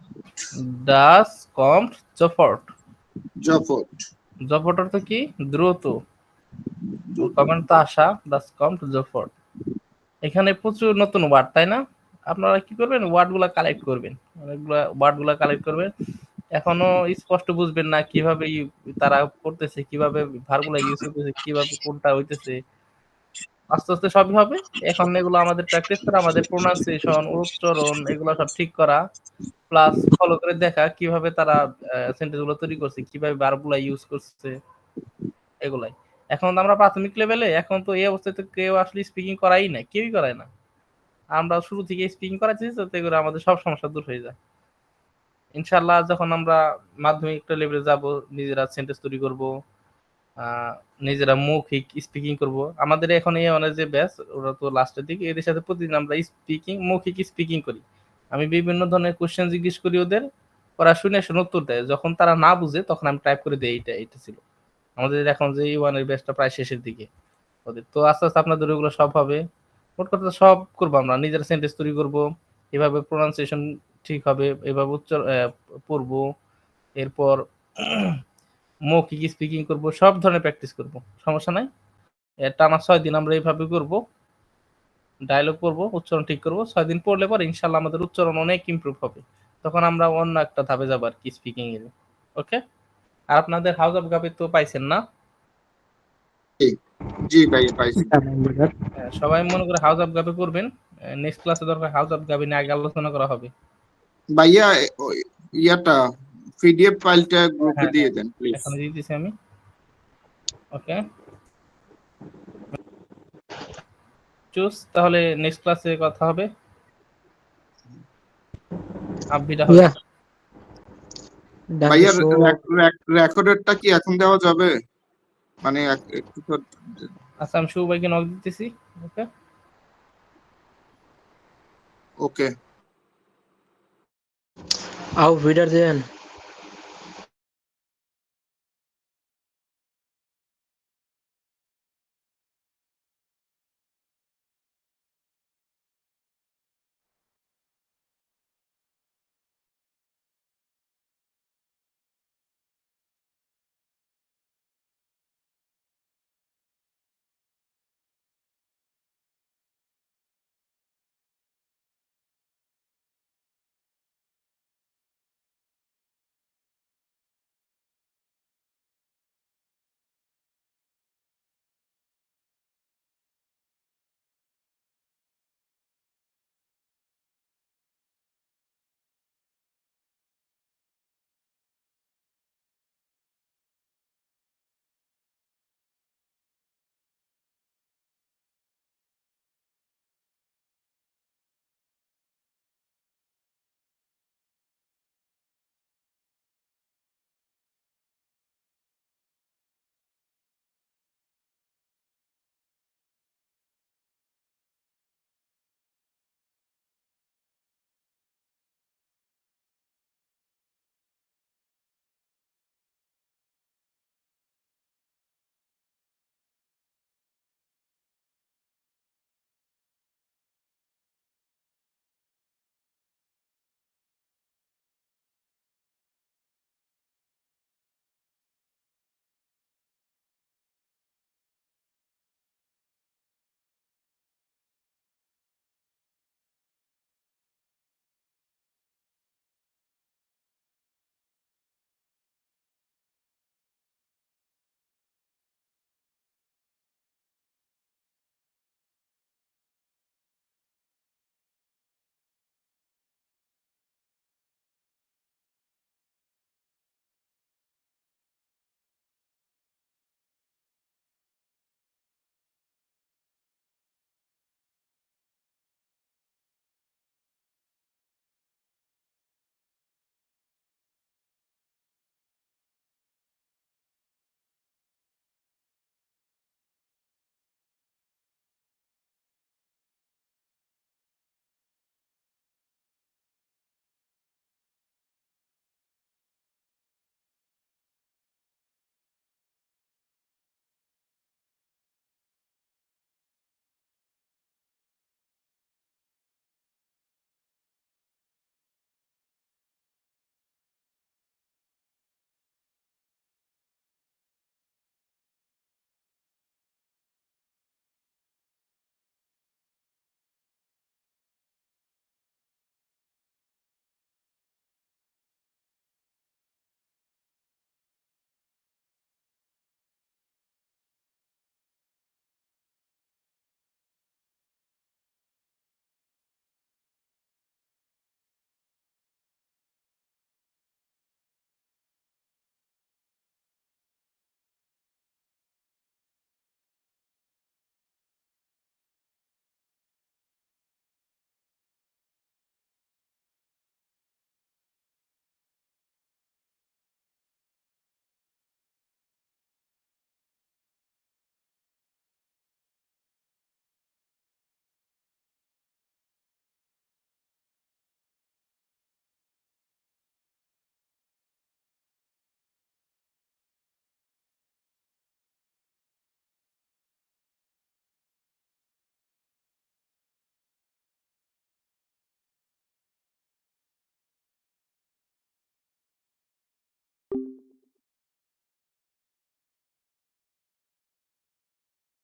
ডাস কমট জফট। Sofort. জফট অর্থ কি? দ্রুত। কমেন্ট তো আসা, ডাস কমট জফট। এখানে প্রচুর নতুন ওয়ার্ড, তাই না? আপনারা কি করবেন, ওয়ার্ড গুলা কালেক্ট করবেন, অনেকগুলা ওয়ার্ড গুলা কালেক্ট করবেন। এখনো স্পষ্ট বুঝবেন না কিভাবে তারা করতেছে, কিভাবে ভার্বগুলা ইউজ করতেছে, কিভাবে কোনটা হইতেছে। আস্তে আস্তে সবই হবে। এখন এগুলো আমাদের প্র্যাকটিস করা, আমাদের প্রোনাউন্সিয়েশন, উচ্চারণ এগুলো সব ঠিক করা, প্লাস ফলো করে দেখা কিভাবে তারা সেন্টেন্স গুলো তৈরি করছে, কিভাবে ভার্বগুলা ইউজ করছে, এগুলাই। এখন তো আমরা প্রাথমিক লেভেলে, এখন তো এই অবস্থায় তো কেউ আসলে স্পিকিং করাই না, কেউই করায় না। আমরা শুরু থেকে স্পিকিং করাচ্ছি যাতে করে আমাদের সব সমস্যা দূর হয়ে যায়। ইনশাআল্লাহ যখন আমরা মাধ্যমিক একটা লেভেলে যাব, নিজেরা সেন্টেন্স তৈরি করব, নিজেরা মৌখিক স্পিকিং করব। আমাদের এখন এই অনেক যে ব্যাচ, ওরা তো লাস্টের দিকে, এদের সাথে প্রতিদিন আমরা মৌখিক স্পিকিং করি। আমি বিভিন্ন ধরনের কোশ্চেন জিজ্ঞেস করি ওদের, ওরা শুনে শুনে উত্তর দেয়। যখন তারা না বুঝে তখন আমি টাইপ করে দিই। এটা ছিল আমাদের এখন যে ওয়ানের ব্যাচটা প্রায় শেষের দিকে। ওদের তো আস্তে আস্তে আপনাদের ওগুলো সব হবে। মোট কথা সব করবো আমরা, নিজের সেন্টেন্স তৈরি করবো, এভাবে প্রোনাউন্সিয়েশন ঠিক হবে, এভাবে উচ্চার পড়বো, এরপর মৌখিক স্পিকিং করব, সব ধরনের প্র্যাকটিস করব, সমস্যা নাই। টানা 6 দিন আমরা এইভাবে করব, ডায়লগ পড়বো, উচ্চারণ ঠিক করব। 6 দিন পড়লে পরে ইনশাল্লাহ আমাদের উচ্চারণ অনেক ইমপ্রুভ হবে, তখন আমরা অন্য একটা ধাপে যাবো আর কি স্পিকিং এর। ওকে। আর আপনাদের হাউস অফ গাবি তো পাইছেন না? জি ভাইয়া পাইছি। সবাই মনে করে হাউস অফ গাবি করবেন। নেক্সট ক্লাসে দরকার হাউস অফ গাবি নিয়ে আগে আলোচনা করা হবে। ভাইয়া ইয়াটা পিডিএফ ফাইলটা গ্রুপে হ্যাঁ দিয়ে হ্যাঁ, দেন প্লিজ। এখন দিয়ে দিছি আমি। ওকে, চুজ, তাহলে নেক্সট ক্লাসে কথা হবে। আববিটা হবে। Yeah. Done ভাইয়া the show. রেকর্ডেরটা কি এখন দেওয়া যাবে? মানে একটু তো আচ্ছা, আমি শুভ ভাইকে নক দিতেছি। ওকে। ওকে। Auf Wiedersehen.